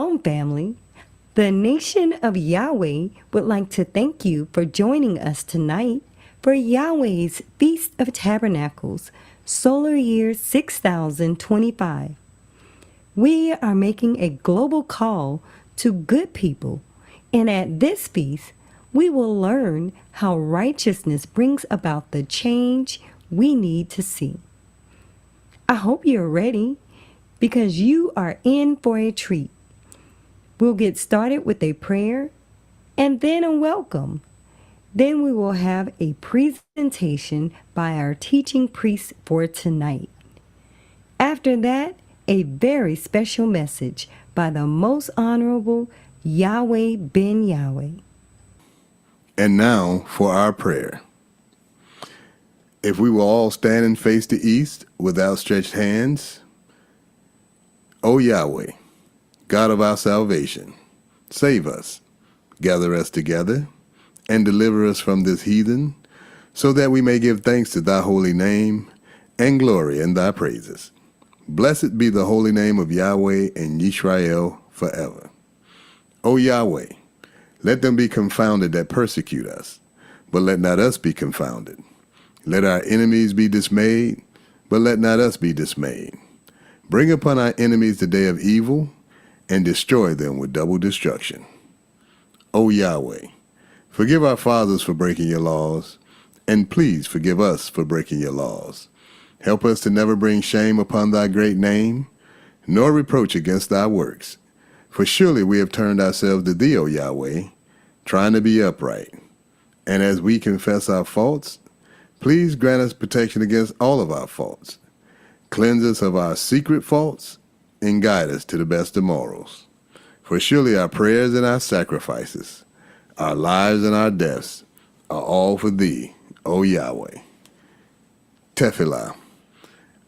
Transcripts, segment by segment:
Shalom, family. The nation of Yahweh would like to thank you for joining us tonight for Yahweh's Feast of Tabernacles, solar year 6025. We are making a global call to good people, and at this feast, we will learn how righteousness brings about the change we need to see. I hope you're ready because you are in for a treat. We'll get started with a prayer and then a welcome. Then we will have a presentation by our teaching priest for tonight. After that, a very special message by the Most Honorable Yahweh ben Yahweh. And now for our prayer. If we will all stand and face the east with outstretched hands, O Yahweh, God of our salvation, save us, gather us together, and deliver us from this heathen, so that we may give thanks to thy holy name and glory in thy praises. Blessed be the holy name of Yahweh and Yisrael forever. O Yahweh, let them be confounded that persecute us, but let not us be confounded. Let our enemies be dismayed, but let not us be dismayed. Bring upon our enemies the day of evil, and destroy them with double destruction. O Yahweh, forgive our fathers for breaking your laws, and please forgive us for breaking your laws. Help us to never bring shame upon thy great name, nor reproach against thy works. For surely we have turned ourselves to thee, O Yahweh, trying to be upright. And as we confess our faults, please grant us protection against all of our faults. Cleanse us of our secret faults, and guide us to the best of morals. For surely our prayers and our sacrifices, our lives and our deaths, are all for thee, O Yahweh. Tefillah.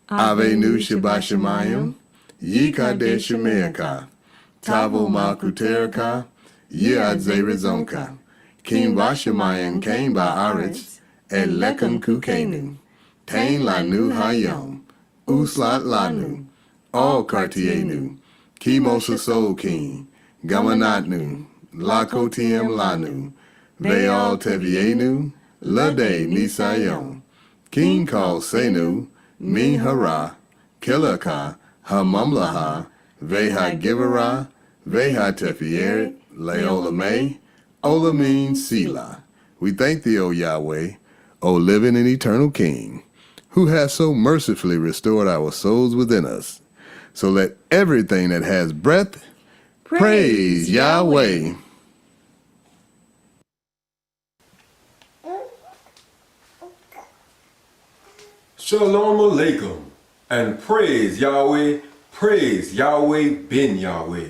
Avenu Shabbat Shemayim, Yikadesh Shemeaka, Tavo Malkuterika, Yad Zerizonka, Kim Vashemayim Kain Ba'aretz, Elekan Kukenu, Tain Lanu Hayom, Uslat Lanu, All Kartienu, Kimosa King, Gamanatnu, Lakotiem Lanu, Veal Tevienu, Lade Nisayom, King Kal Senu, Min Hara, Kilaka, Hamamlaha, Veha Givera, Veha Tefieret, Leolame, Olamin Sila. We thank thee, O Yahweh, O living and eternal King, who has so mercifully restored our souls within us. So let everything that has breath praise Yahweh. Shalom Aleichem, and praise Yahweh ben Yahweh.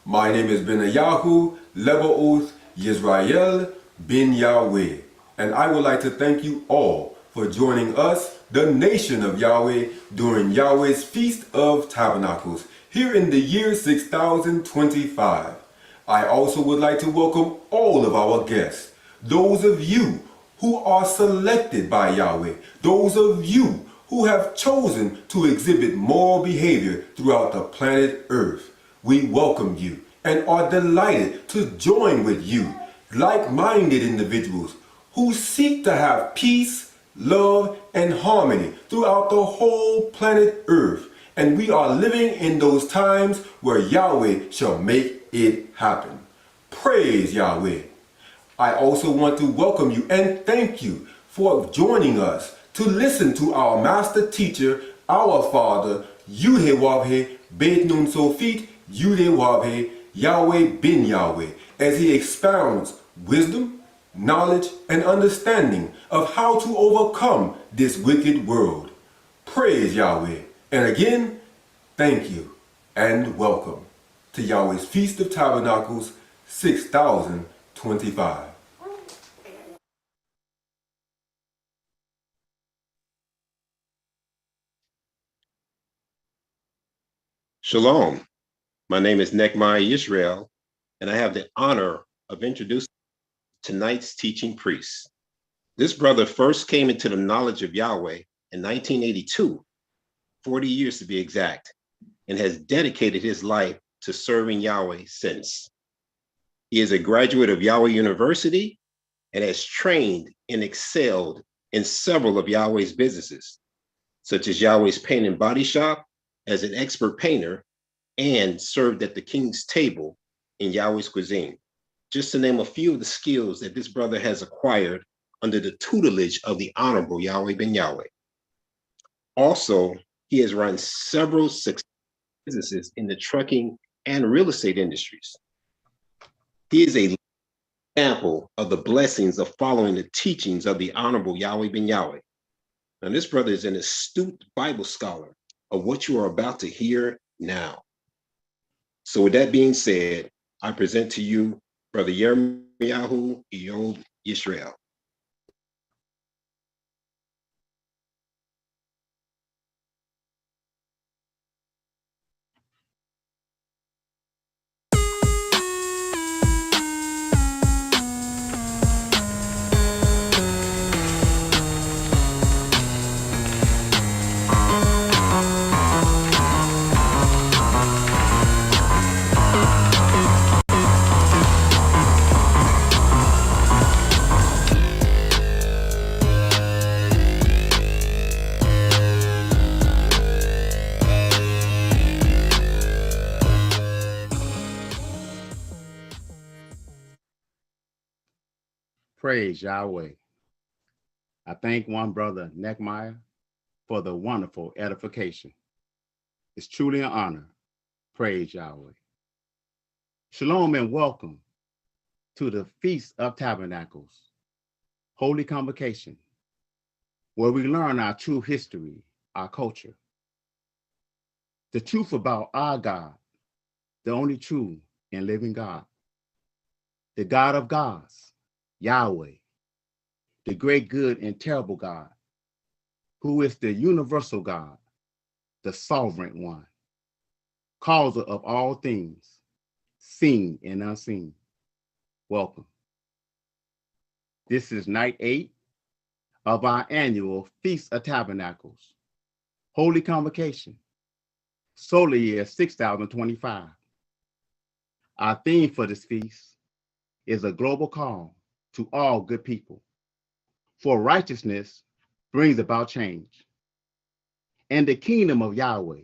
My name is Benayahu Lebaoth Yisrael ben Yahweh, and I would like to thank you all for joining us, the nation of Yahweh, during Yahweh's Feast of Tabernacles, here in the year 6025. I also would like to welcome all of our guests, those of you who are selected by Yahweh, those of you who have chosen to exhibit moral behavior throughout the planet Earth. We welcome you and are delighted to join with you, like-minded individuals who seek to have peace, love, and harmony throughout the whole planet Earth. And we are living in those times where Yahweh shall make it happen. Praise Yahweh. I also want to welcome you and thank you for joining us to listen to our master teacher, our father, Yudhe Bet Nun Sofit Yudhe Yahweh ben Yahweh, as he expounds wisdom, knowledge, and understanding of how to overcome this wicked world. Praise Yahweh. And again, thank you and welcome to Yahweh's Feast of Tabernacles 6025. Shalom. My name is Nekmai Yisrael, and I have the honor of introducing tonight's teaching priest. This brother first came into the knowledge of Yahweh in 1982, 40 years to be exact, and has dedicated his life to serving Yahweh since. He is a graduate of Yahweh University and has trained and excelled in several of Yahweh's businesses, such as Yahweh's Paint and Body Shop as an expert painter and served at the King's table in Yahweh's cuisine. Just to name a few of the skills that this brother has acquired under the tutelage of the Honorable Yahweh ben Yahweh. Also, he has run several successful businesses in the trucking and real estate industries. He is an example of the blessings of following the teachings of the Honorable Yahweh ben Yahweh. Now, this brother is an astute Bible scholar of what you are about to hear now. So with that being said, I present to you Brother Yirmiyahu Eyob Yisrael. Praise Yahweh. I thank one brother, Nehemiah, for the wonderful edification. It's truly an honor. Praise Yahweh. Shalom and welcome to the Feast of Tabernacles, Holy Convocation, where we learn our true history, our culture, the truth about our God, the only true and living God, the God of gods, Yahweh, the great, good, and terrible God, who is the universal God, the sovereign one, causer of all things, seen and unseen. Welcome. This is night 8 of our annual Feast of Tabernacles, Holy Convocation, solar year 6025. Our theme for this feast is a global call to all good people, for righteousness brings about change. And the kingdom of Yahweh,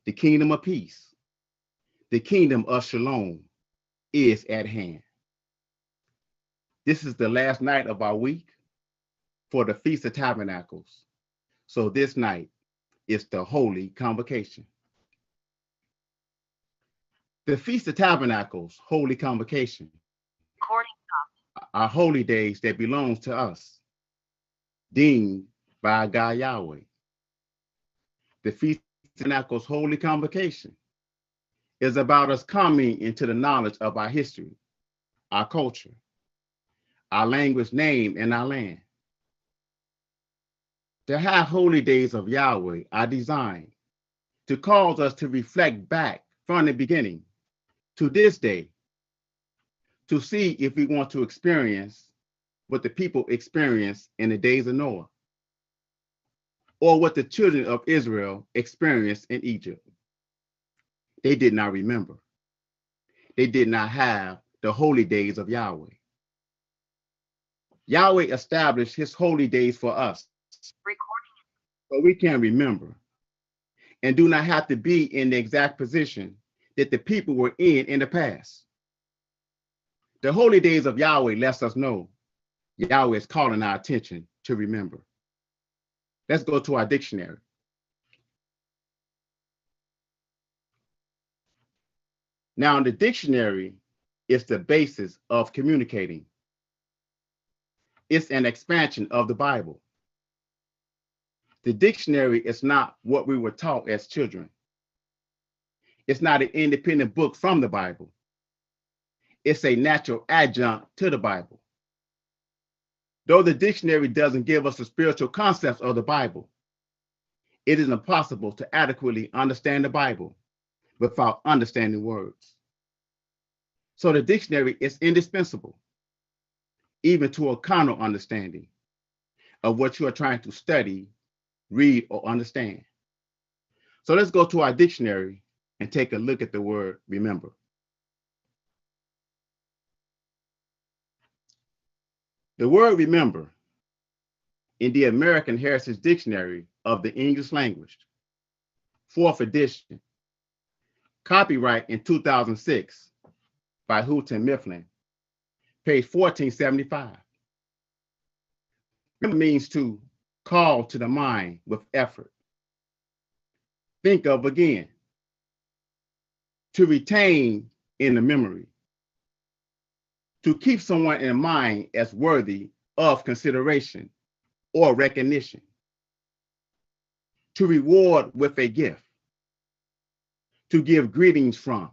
the kingdom of peace, the kingdom of shalom is at hand. This is the last night of our week for the Feast of Tabernacles. So this night is the Holy Convocation. The Feast of Tabernacles, Holy Convocation, are holy days that belongs to us, deemed by God Yahweh. The Feast of Tabernacles Holy Convocation is about us coming into the knowledge of our history, our culture, our language, name, and our land. The high holy days of Yahweh are designed to cause us to reflect back from the beginning to this day, to see if we want to experience what the people experienced in the days of Noah, or what the children of Israel experienced in Egypt. They did not remember. They did not have the holy days of Yahweh. Yahweh established his holy days for us, so we can remember and do not have to be in the exact position that the people were in the past. The holy days of Yahweh lets us know Yahweh is calling our attention to remember. Let's go to our dictionary. Now, the dictionary is the basis of communicating. It's an expansion of the Bible. The dictionary is not what we were taught as children. It's not an independent book from the Bible. It's a natural adjunct to the Bible. Though the dictionary doesn't give us the spiritual concepts of the Bible, it is impossible to adequately understand the Bible without understanding words. So the dictionary is indispensable, even to a carnal understanding of what you are trying to study, read, or understand. So let's go to our dictionary and take a look at the word remember. The word remember in the American Heritage Dictionary of the English Language, 4th edition, copyright in 2006 by Houghton Mifflin, page 1475. Remember means to call to the mind with effort. Think of again. To retain in the memory. To keep someone in mind as worthy of consideration or recognition. To reward with a gift. To give greetings from.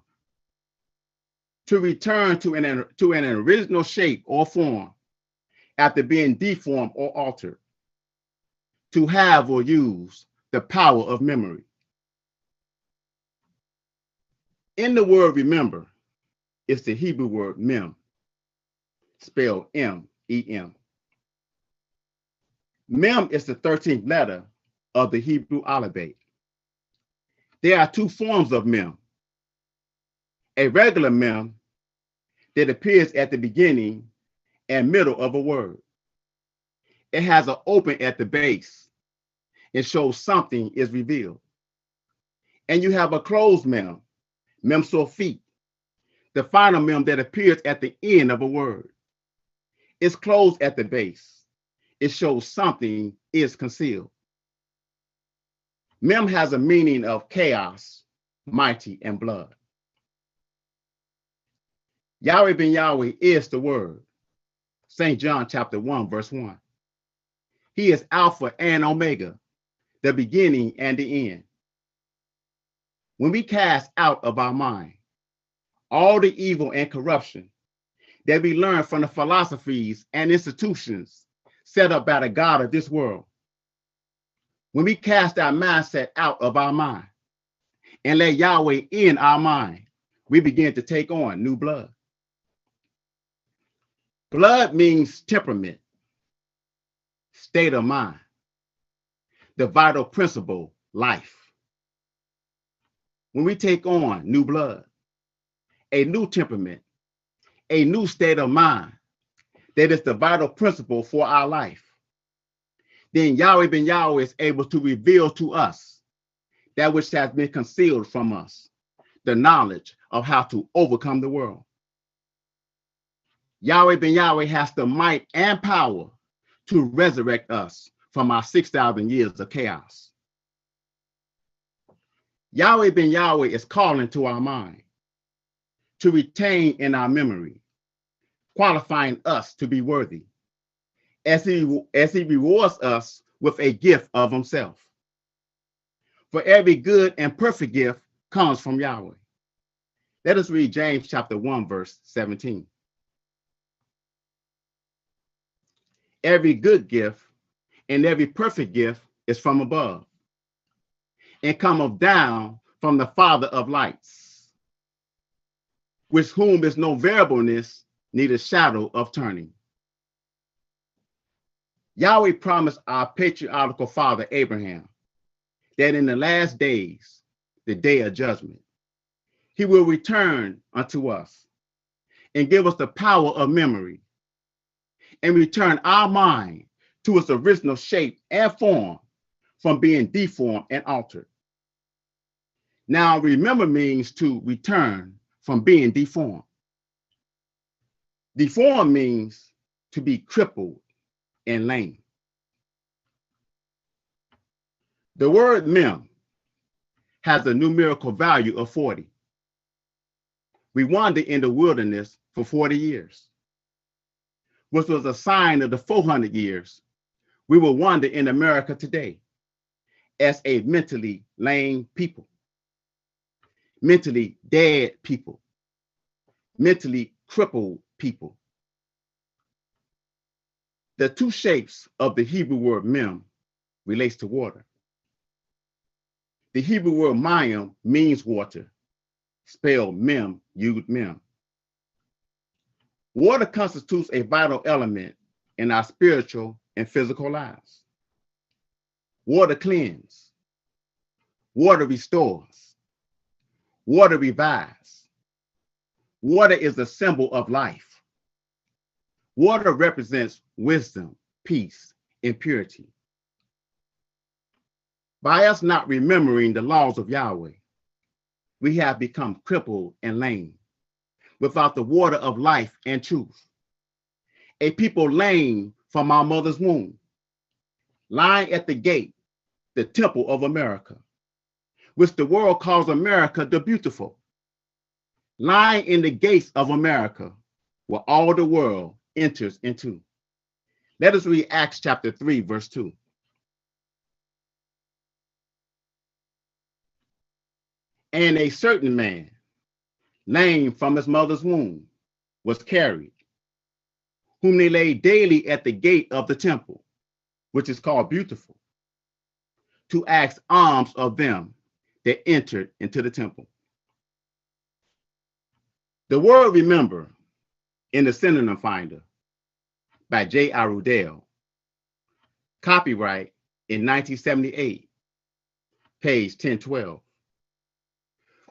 To return to an original shape or form after being deformed or altered. To have or use the power of memory. In the word remember is the Hebrew word mem, spelled M-E-M. Mem is the 13th letter of the Hebrew alphabet. There are two forms of mem. A regular mem that appears at the beginning and middle of a word. It has an open at the base. It shows something is revealed. And you have a closed mem, mem sophique, the final mem that appears at the end of a word. It's closed at the base. It shows something is concealed. Mem has a meaning of chaos, mighty, and blood. Yahweh ben Yahweh is the word. St. John chapter 1, verse 1. He is Alpha and Omega, the beginning and the end. When we cast out of our mind all the evil and corruption that we learn from the philosophies and institutions set up by the God of this world, when we cast our mindset out of our mind and let Yahweh in our mind, we begin to take on new blood. Blood means temperament, state of mind, the vital principle, life. When we take on new blood, a new temperament, a new state of mind, that is the vital principle for our life, then Yahweh ben Yahweh is able to reveal to us that which has been concealed from us, the knowledge of how to overcome the world. Yahweh ben Yahweh has the might and power to resurrect us from our 6,000 years of chaos. Yahweh ben Yahweh is calling to our mind to retain in our memory, qualifying us to be worthy, as he rewards us with a gift of himself. For every good and perfect gift comes from Yahweh. Let us read James chapter 1, verse 17. Every good gift and every perfect gift is from above, and cometh down from the Father of lights, with whom is no variableness, neither shadow of turning. Yahweh promised our patriarchal father Abraham that in the last days, the day of judgment, he will return unto us and give us the power of memory and return our mind to its original shape and form from being deformed and altered. Now, remember means to return from being deformed. Deformed means to be crippled and lame. The word mem has a numerical value of 40. We wandered in the wilderness for 40 years, which was a sign of the 400 years we will wander in America today as a mentally lame people, mentally dead people, mentally crippled people. The two shapes of the Hebrew word mem relates to water. The Hebrew word mayim means water, spelled mem, yud mem. Water constitutes a vital element in our spiritual and physical lives. Water cleanses. Water restores. Water revives. Water is a symbol of life. Water represents wisdom, peace, and purity. By us not remembering the laws of Yahweh, we have become crippled and lame, without the water of life and truth. A people lame from our mother's womb, lying at the gate, the temple of America, which the world calls America the beautiful, lying in the gates of America, where all the world enters into. Let us read Acts chapter 3, verse 2. And a certain man, lame from his mother's womb, was carried, whom they laid daily at the gate of the temple, which is called Beautiful, to ask alms of them that entered into the temple. The word remember in the synonym finder by J. Arudel, copyright in 1978, page 1012.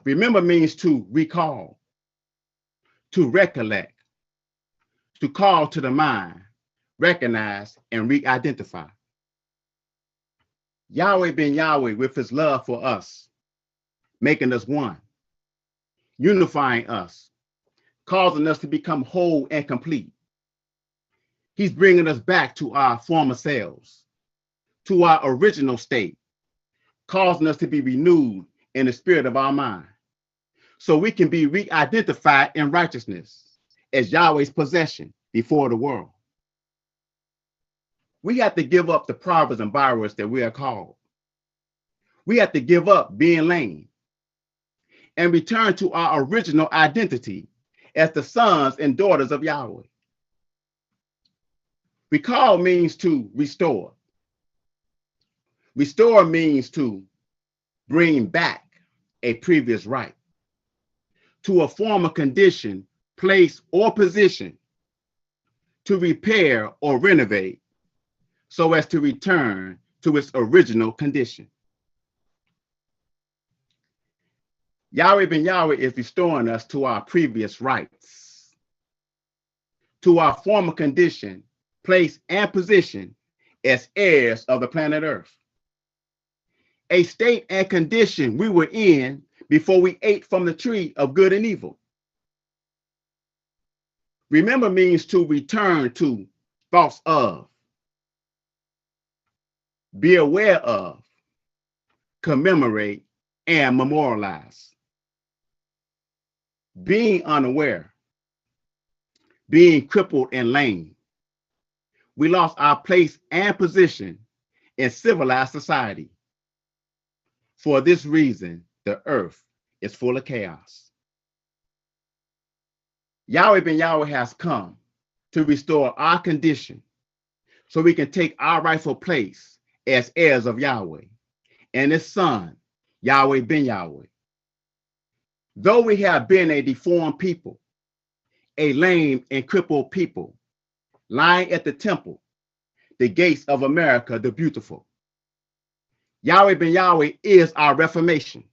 Remember means to recall, to recollect, to call to the mind, recognize, and re-identify. Yahweh been Yahweh with his love for us, making us one, unifying us, causing us to become whole and complete. He's bringing us back to our former selves, to our original state, causing us to be renewed in the spirit of our mind, so we can be re-identified in righteousness as Yahweh's possession before the world. We have to give up the proverbs and bywords that we are called. We have to give up being lame and return to our original identity as the sons and daughters of Yahweh. Recall means to restore. Restore means to bring back a previous right to a former condition, place, or position, to repair or renovate so as to return to its original condition. Yahweh ben Yahweh is restoring us to our previous rights, to our former condition, place, and position as heirs of the planet Earth. A state and condition we were in before we ate from the tree of good and evil. Remember means to return to, thoughts of, be aware of, commemorate, and memorialize. Being unaware, being crippled and lame, we lost our place and position in civilized society. For this reason, the earth is full of chaos. Yahweh ben Yahweh has come to restore our condition so we can take our rightful place as heirs of Yahweh and his son, Yahweh ben Yahweh. Though we have been a deformed people, a lame and crippled people, lying at the temple, the gates of America, the beautiful, Yahweh ben Yahweh is our reformation.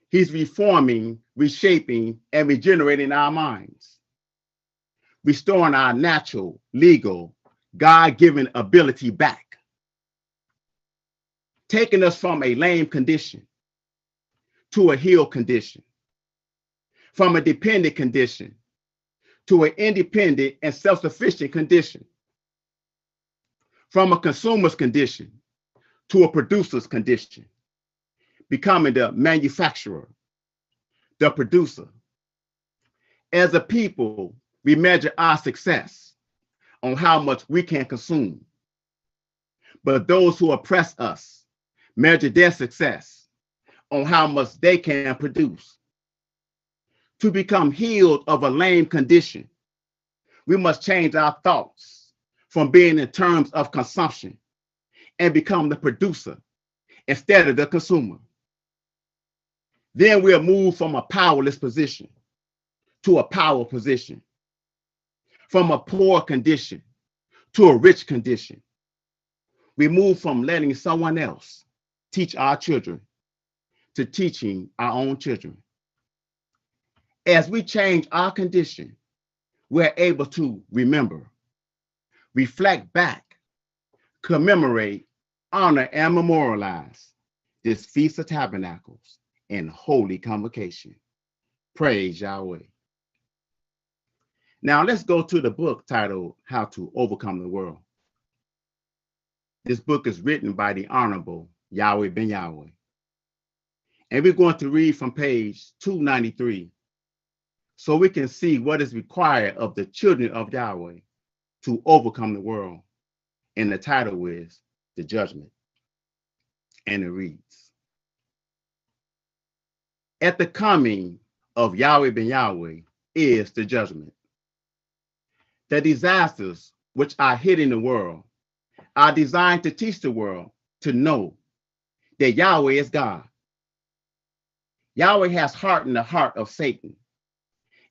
He's reforming, reshaping, and regenerating our minds, restoring our natural, legal, God-given ability back, taking us from a lame condition to a healed condition, from a dependent condition to an independent and self-sufficient condition, from a consumer's condition to a producer's condition, becoming the manufacturer, the producer. As a people, we measure our success on how much we can consume. But those who oppress us measure their success on how much they can produce. To become healed of a lame condition, we must change our thoughts from being in terms of consumption and become the producer instead of the consumer. Then we'll move from a powerless position to a power position, from a poor condition to a rich condition. We move from letting someone else teach our children to teaching our own children. As we change our condition, we're able to remember, reflect back, commemorate, honor, and memorialize this Feast of Tabernacles and Holy Convocation. Praise Yahweh. Now let's go to the book titled How to Overcome the World. This book is written by the Honorable Yahweh ben Yahweh. And we're going to read from page 293 so we can see what is required of the children of Yahweh to overcome the world. And the title is The Judgment. And it reads, at the coming of Yahweh ben Yahweh is the judgment. The disasters which are hid in the world are designed to teach the world to know that Yahweh is God. Yahweh has hardened the heart of Satan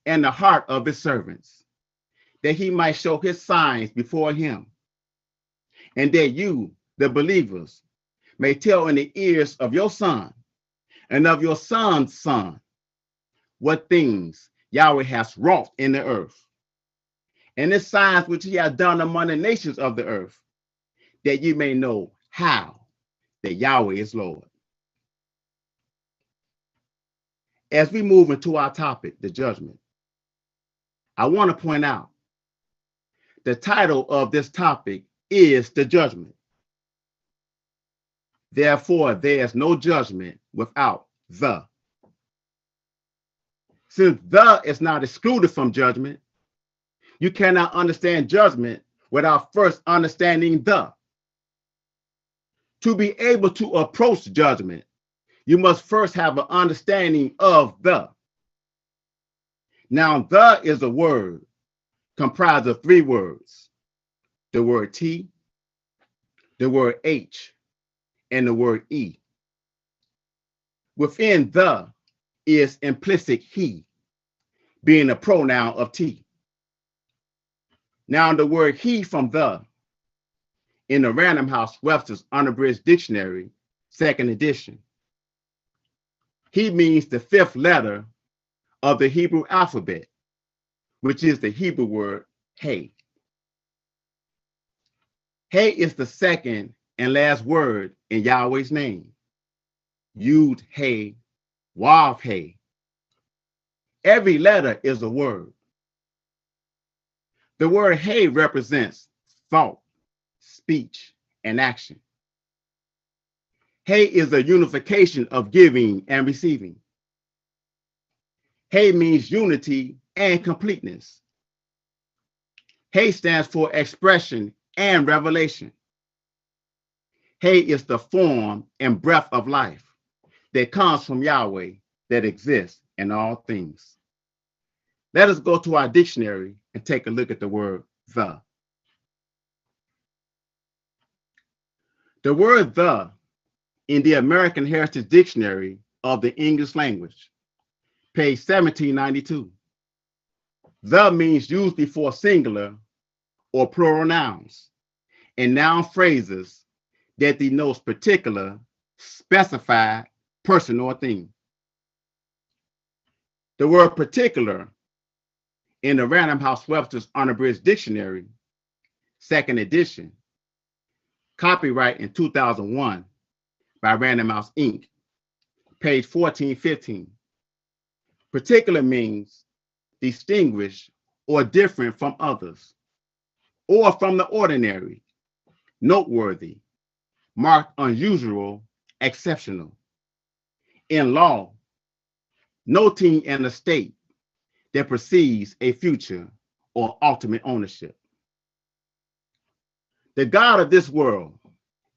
and the heart of his servants, that he might show his signs before him, and that you, the believers, may tell in the ears of your son and of your son's son what things Yahweh has wrought in the earth, and the signs which he has done among the nations of the earth, that you may know how that Yahweh is Lord. As we move into our topic, the judgment, I want to point out the title of this topic is the judgment. Therefore, there is no judgment without the. Since the is not excluded from judgment, you cannot understand judgment without first understanding the. To be able to approach judgment, you must first have an understanding of the. Now, the is a word comprised of three words: the word T, the word H, and the word E. Within the is implicit he, being a pronoun of T. Now, the word he from the in the Random House Webster's Unabridged Dictionary, 2nd edition, he means the fifth letter of the Hebrew alphabet, which is the Hebrew word hey. Hey is the second and last word in Yahweh's name. Yud hey, Wav hey. Every letter is a word. The word hey represents thought, speech, and action. Hey is a unification of giving and receiving. Hey means unity and completeness. Hey stands for expression and revelation. Hey is the form and breath of life that comes from Yahweh that exists in all things. Let us go to our dictionary and take a look at the word the. The word the in the American Heritage Dictionary of the English language, page 1792. The means used before singular or plural nouns and noun phrases that denotes particular, specified person or thing. The word particular in the Random House Webster's Unabridged Dictionary, 2nd edition, copyright in 2001 by Random House Inc., page 1415. Particular means distinguished or different from others, or from the ordinary, noteworthy, marked unusual, exceptional. In law, noting an estate that precedes a future or ultimate ownership. The God of this world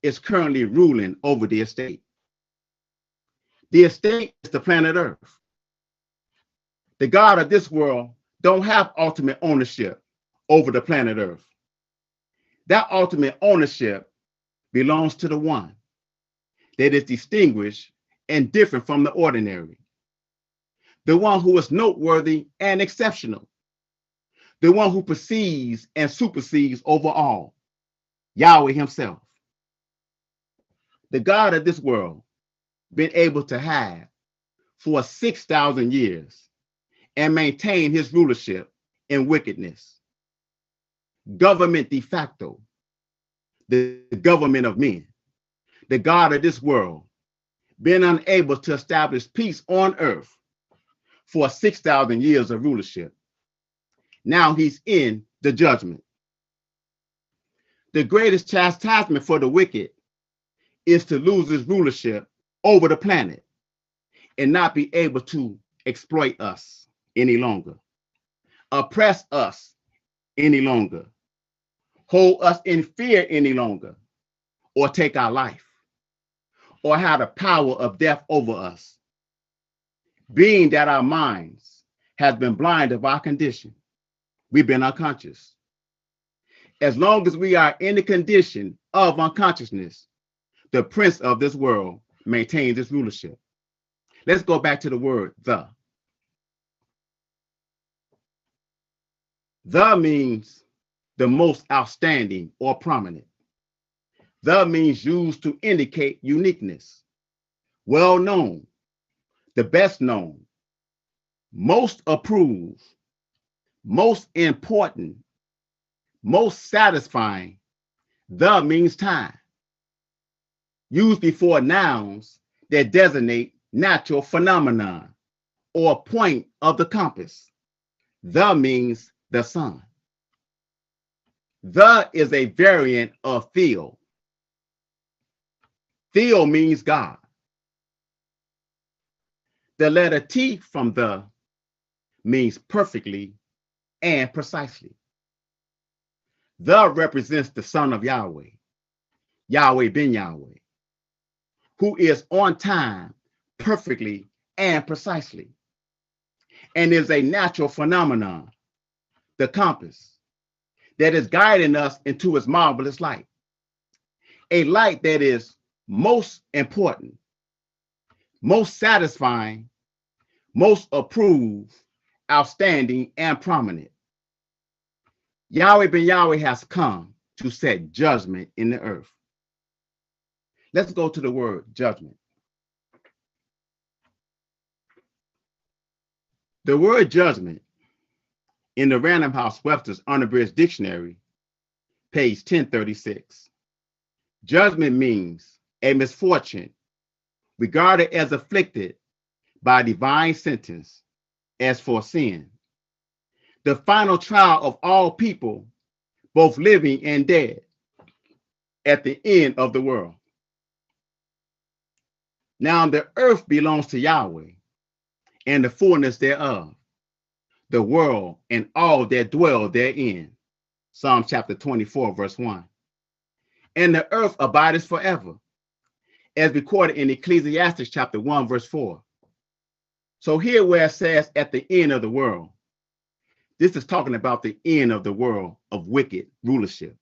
is currently ruling over the estate. The estate is the planet Earth. The God of this world don't have ultimate ownership over the planet Earth. That ultimate ownership belongs to the one that is distinguished and different from the ordinary, the one who is noteworthy and exceptional, the one who precedes and supersedes over all, Yahweh himself. The God of this world been able to have for 6,000 years and maintain his rulership in wickedness. Government de facto, the government of men, the God of this world, been unable to establish peace on earth for 6,000 years of rulership. Now he's in the judgment. The greatest chastisement for the wicked is to lose his rulership over the planet and not be able to exploit us any longer, oppress us any longer, hold us in fear any longer, or take our life, or have the power of death over us, being that our minds have been blind of our condition. We've been unconscious. As long as we are in the condition of unconsciousness, the prince of this world maintains his rulership. Let's go back to the word the. The means the most outstanding or prominent. The means used to indicate uniqueness, well known, the best known, most approved, most important, most satisfying. The means time, used before nouns that designate natural phenomenon or point of the compass. The means the sun. The is a variant of theo. Theo means God. The letter T from the means perfectly and precisely. The represents the Son of Yahweh, Yahweh ben Yahweh, who is on time perfectly and precisely, and is a natural phenomenon, the compass, that is guiding us into its marvelous light, a light that is most important, most satisfying, most approved, outstanding, and prominent. Yahweh ben Yahweh has come to set judgment in the earth. Let's go to the word judgment. The word judgment in the Random House Webster's Unabridged Dictionary, page 1036. Judgment means a misfortune regarded as afflicted by divine sentence as for sin. The final trial of all people, both living and dead, at the end of the world. Now the earth belongs to Yahweh and the fullness thereof, the world and all that dwell therein. Psalm chapter 24, verse 1. And the earth abideth forever, as recorded in Ecclesiastes chapter 1, verse 4. So here where it says at the end of the world, this is talking about the end of the world of wicked rulership.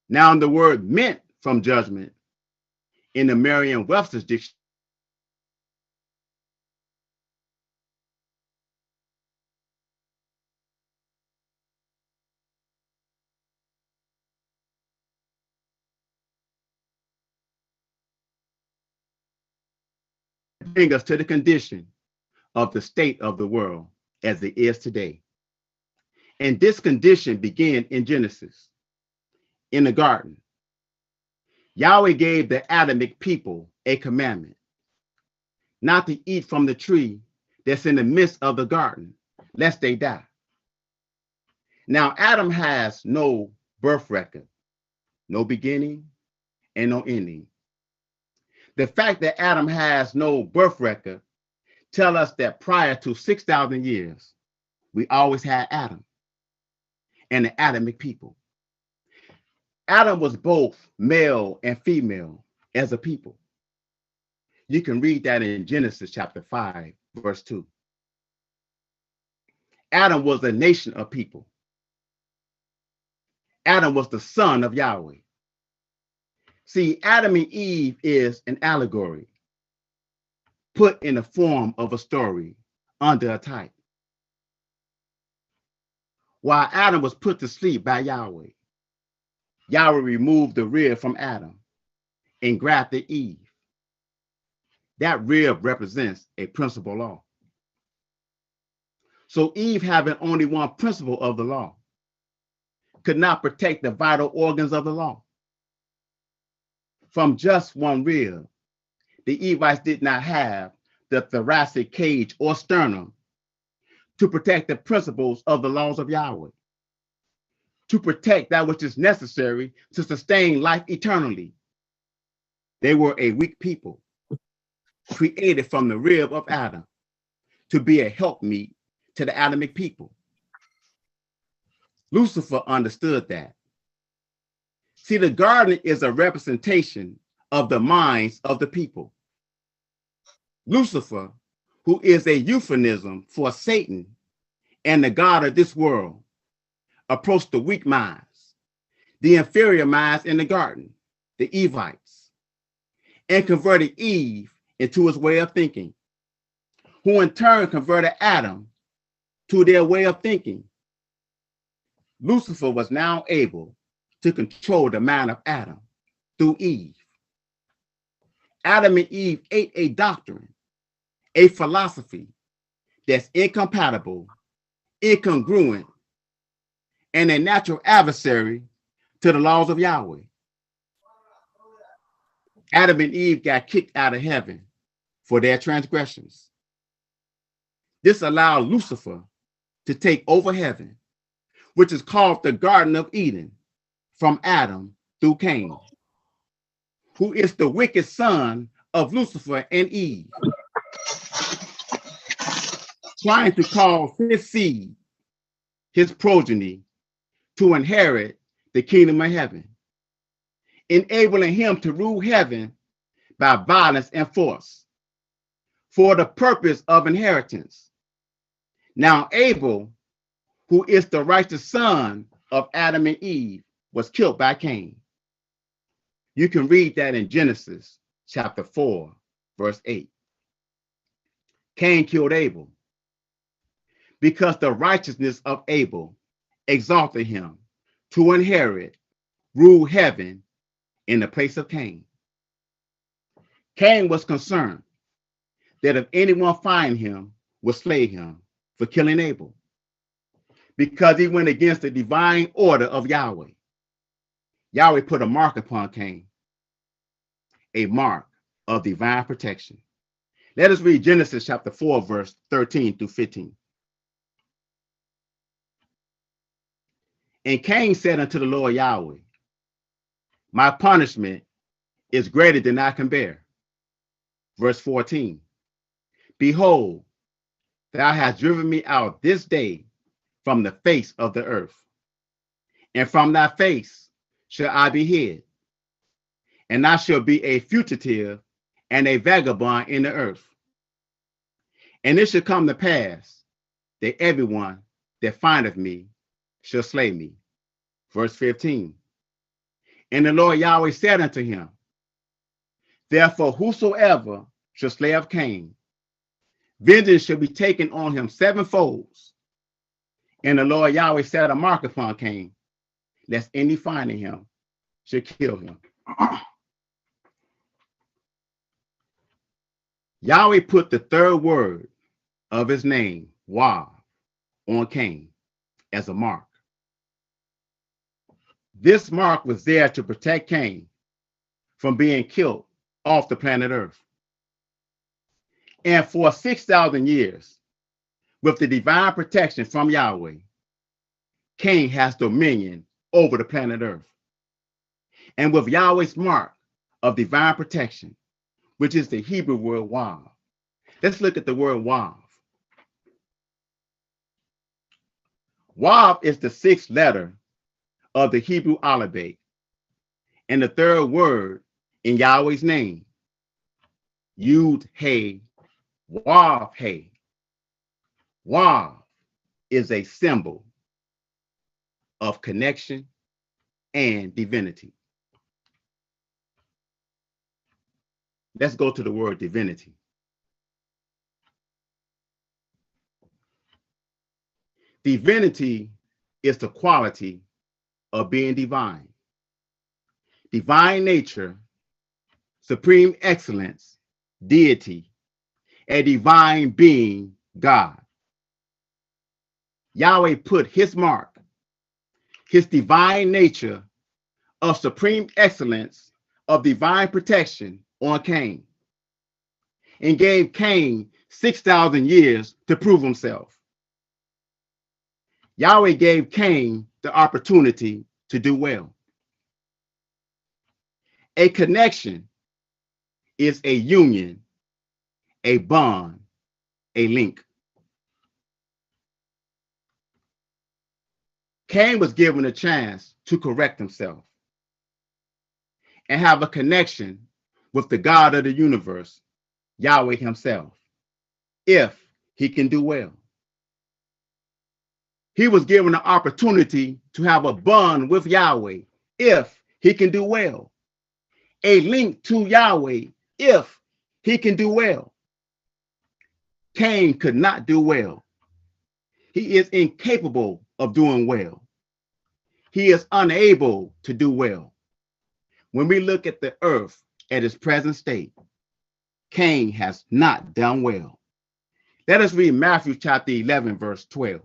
Now the word meant from judgment in the Merriam-Webster's dictionary bring us to the condition of the state of the world as it is today. And this condition began in Genesis, in the garden. Yahweh gave the Adamic people a commandment, not to eat from the tree that's in the midst of the garden, lest they die. Now Adam has no birth record, no beginning and no ending. The fact that Adam has no birth record tell us that prior to 6,000 years, we always had Adam and the Adamic people. Adam was both male and female as a people. You can read that in Genesis chapter 5, verse 2. Adam was a nation of people. Adam was the son of Yahweh. See, Adam and Eve is an allegory put in the form of a story under a type. While Adam was put to sleep by Yahweh, Yahweh removed the rib from Adam and grafted Eve. That rib represents a principal law. So Eve, having only one principle of the law, could not protect the vital organs of the law. From just one rib, the Evites did not have the thoracic cage or sternum to protect the principles of the laws of Yahweh, to protect that which is necessary to sustain life eternally. They were a weak people, created from the rib of Adam to be a helpmeet to the Adamic people. Lucifer understood that. See, the garden is a representation of the minds of the people. Lucifer, who is a euphemism for Satan and the God of this world, approached the weak minds, the inferior minds in the garden, the Evites, and converted Eve into his way of thinking, who in turn converted Adam to their way of thinking. Lucifer was now able to control the mind of Adam through Eve. Adam and Eve ate a doctrine, a philosophy that's incompatible, incongruent, and a natural adversary to the laws of Yahweh. Adam and Eve got kicked out of heaven for their transgressions. This allowed Lucifer to take over heaven, which is called the Garden of Eden, from Adam through Cain, who is the wicked son of Lucifer and Eve, trying to cause his seed, his progeny, to inherit the kingdom of heaven, enabling him to rule heaven by violence and force for the purpose of inheritance. Now Abel, who is the righteous son of Adam and Eve, was killed by Cain. You can read that in Genesis chapter 4, verse 8. Cain killed Abel because the righteousness of Abel exalted him to inherit, rule heaven in the place of Cain. Cain was concerned that if anyone find him, would slay him for killing Abel, because he went against the divine order of Yahweh. Yahweh put a mark upon Cain, a mark of divine protection. Let us read Genesis chapter 4, verse 13 through 15. And Cain said unto the Lord Yahweh, my punishment is greater than I can bear. Verse 14, behold, thou hast driven me out this day from the face of the earth, and from thy face shall I be hid, and I shall be a fugitive and a vagabond in the earth. And it shall come to pass that everyone that findeth me shall slay me. Verse 15, and the Lord Yahweh said unto him, therefore whosoever shall slay of Cain, vengeance shall be taken on him sevenfold. And the Lord Yahweh set a mark upon Cain, lest any finding him should kill him. Yahweh put the third word of his name, Wah, on Cain as a mark. This mark was there to protect Cain from being killed off the planet Earth. And for 6,000 years, with the divine protection from Yahweh, Cain has dominion over the planet Earth. And with Yahweh's mark of divine protection, which is the Hebrew word Wav. Let's look at the word Wav. Wav is the sixth letter of the Hebrew alphabet and the third word in Yahweh's name, Yud He Wav He. Wav is a symbol of connection and divinity. Let's go to the word divinity. Divinity is the quality of being divine. Divine nature supreme excellence, deity, a divine being, God. Yahweh put his mark, his divine nature of supreme excellence, of divine protection on Cain, and gave Cain 6,000 years to prove himself. Yahweh gave Cain the opportunity to do well. A connection is a union, a bond, a link. Cain was given a chance to correct himself and have a connection with the God of the universe, Yahweh himself, if he can do well. He was given an opportunity to have a bond with Yahweh if he can do well. A link to Yahweh if he can do well. Cain could not do well. He is incapable of doing well. He is unable to do well. When we look at the earth at its present state, Cain has not done well. Let us read Matthew chapter 11, verse 12.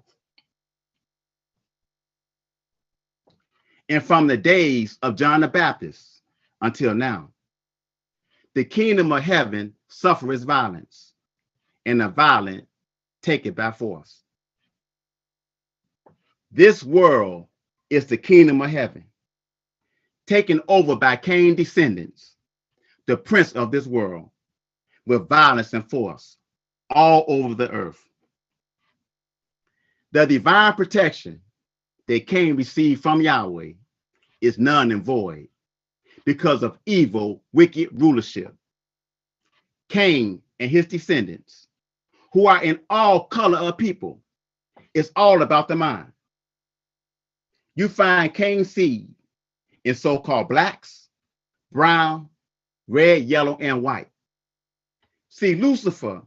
And from the days of John the Baptist until now, the kingdom of heaven suffereth violence, and the violent take it by force. This world is the kingdom of heaven, taken over by Cain's descendants, the prince of this world, with violence and force all over the earth. The divine protection that Cain received from Yahweh is none and void because of evil, wicked rulership. Cain and his descendants, who are in all color of people, it's all about the mind. You find Cain's seed in so-called blacks, brown, red, yellow, and white. See, Lucifer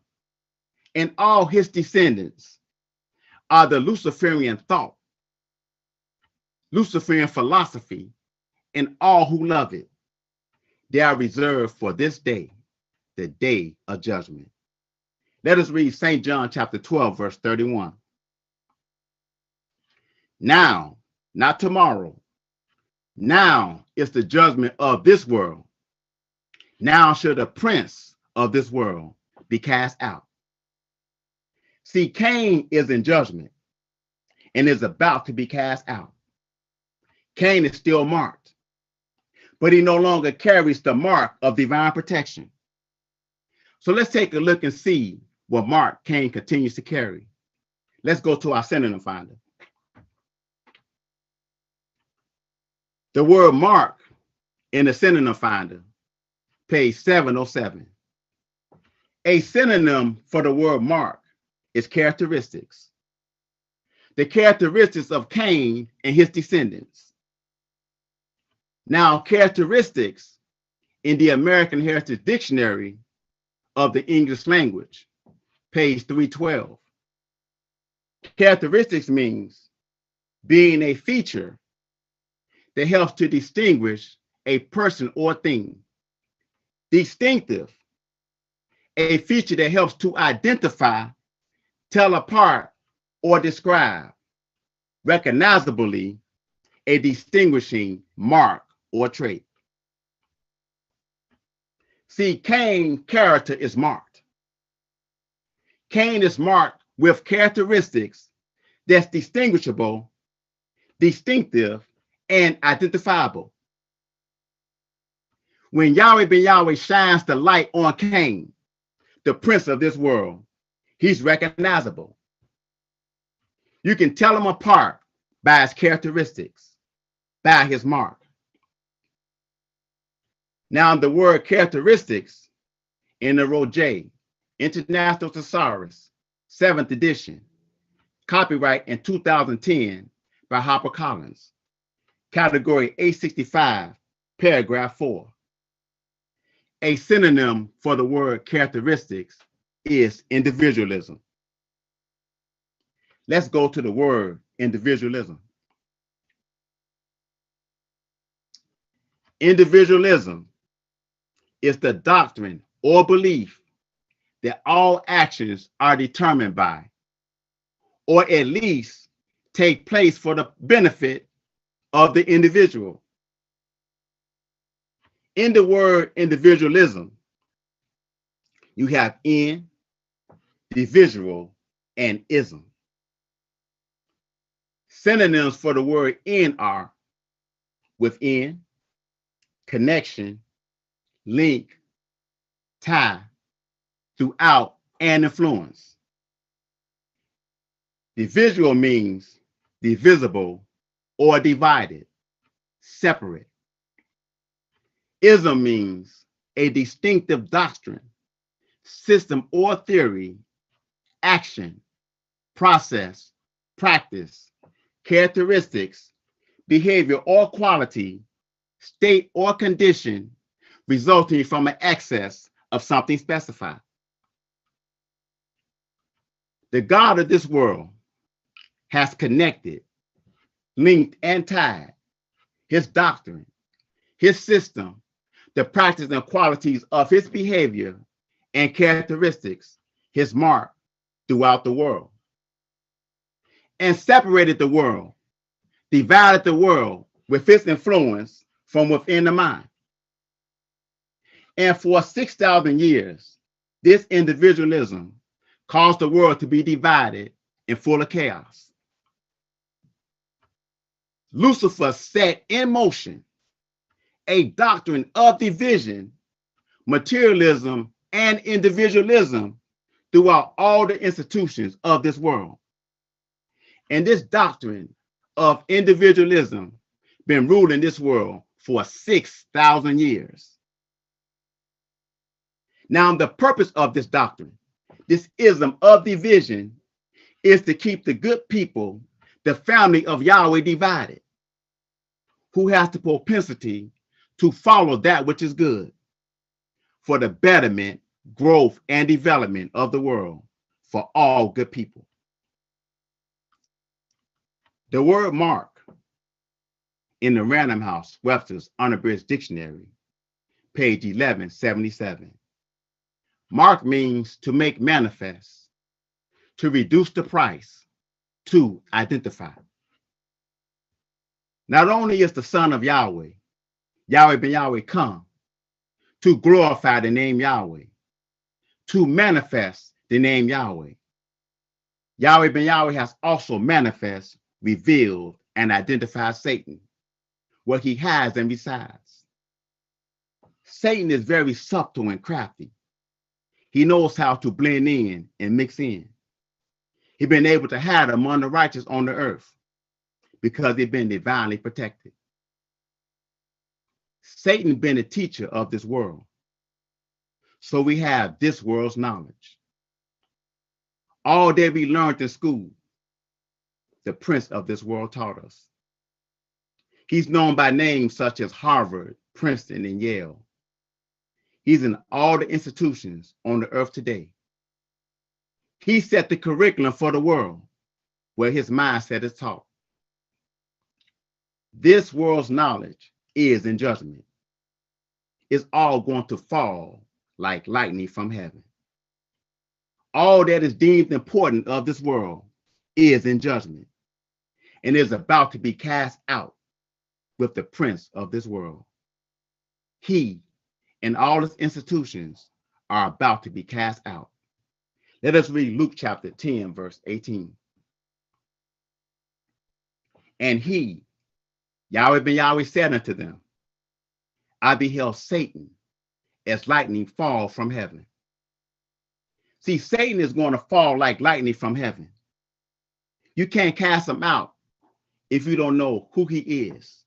and all his descendants are the Luciferian thought, Luciferian philosophy, and all who love it. They are reserved for this day, the day of judgment. Let us read St. John chapter 12, verse 31. Now, not tomorrow, now is the judgment of this world. Now shall the prince of this world be cast out. See, Cain is in judgment and is about to be cast out. Cain is still marked, but he no longer carries the mark of divine protection. So let's take a look and see what mark Cain continues to carry. Let's go to our synonym finder. The word mark in the synonym finder, page 707. A synonym for the word mark is characteristics. The characteristics of Cain and his descendants. Now, characteristics in the American Heritage Dictionary of the English language, page 312. Characteristics means being a feature that helps to distinguish a person or thing. Distinctive, a feature that helps to identify, tell apart, or describe. Recognizably, a distinguishing mark or trait. See, Cain's character is marked. Cain is marked with characteristics that's distinguishable, distinctive, and identifiable. When Yahweh ben Yahweh shines the light on Cain, the prince of this world, he's recognizable. You can tell him apart by his characteristics, by his mark. Now, the word characteristics in the Roget, International Thesaurus, 7th edition, copyright in 2010 by HarperCollins, category 865, paragraph 4. A synonym for the word characteristics is individualism. Let's go to the word individualism. Individualism is the doctrine or belief that all actions are determined by, or at least take place for the benefit of the individual. In the word individualism, you have in, dividual, and ism. Synonyms for the word in are within, connection, link, tie, throughout, and influence. Divisible means divisible or divided, separate. Ism means a distinctive doctrine, system or theory, action, process, practice, characteristics, behavior or quality, state or condition resulting from an excess of something specified. The God of this world has connected, linked, and tied his doctrine, his system, the practice and qualities of his behavior and characteristics, his mark throughout the world, and separated the world, divided the world with its influence from within the mind. And for 6,000 years, this individualism caused the world to be divided and full of chaos. Lucifer set in motion a doctrine of division, materialism, and individualism throughout all the institutions of this world. And this doctrine of individualism been ruling this world for 6,000 years. Now, the purpose of this doctrine, this ism of division, is to keep the good people, the family of Yahweh, divided, who has the propensity to follow that which is good for the betterment, growth, and development of the world for all good people. The word mark in the Random House Webster's Unabridged Dictionary, page 1177. Mark means to make manifest, to reduce the price, to identify. Not only is the Son of Yahweh, Yahweh ben Yahweh, come to glorify the name Yahweh, to manifest the name Yahweh, Yahweh ben Yahweh has also manifest, revealed, and identified Satan, what he has and resides. Satan is very subtle and crafty. He knows how to blend in and mix in. He's been able to hide among the righteous on the earth because they've been divinely protected. Satan been a teacher of this world, so we have this world's knowledge. All that we learned in school, the prince of this world taught us. He's known by names such as Harvard, Princeton, and Yale. He's in all the institutions on the earth today. He set the curriculum for the world where his mindset is taught. This world's knowledge is in judgment. It's all going to fall like lightning from heaven. All that is deemed important of this world is in judgment and is about to be cast out with the prince of this world. He and all his institutions are about to be cast out. Let us read Luke chapter 10, verse 18. And he, Yahweh ben Yahweh, said unto them, I beheld Satan as lightning fall from heaven. See, Satan is going to fall like lightning from heaven. You can't cast him out if you don't know who he is,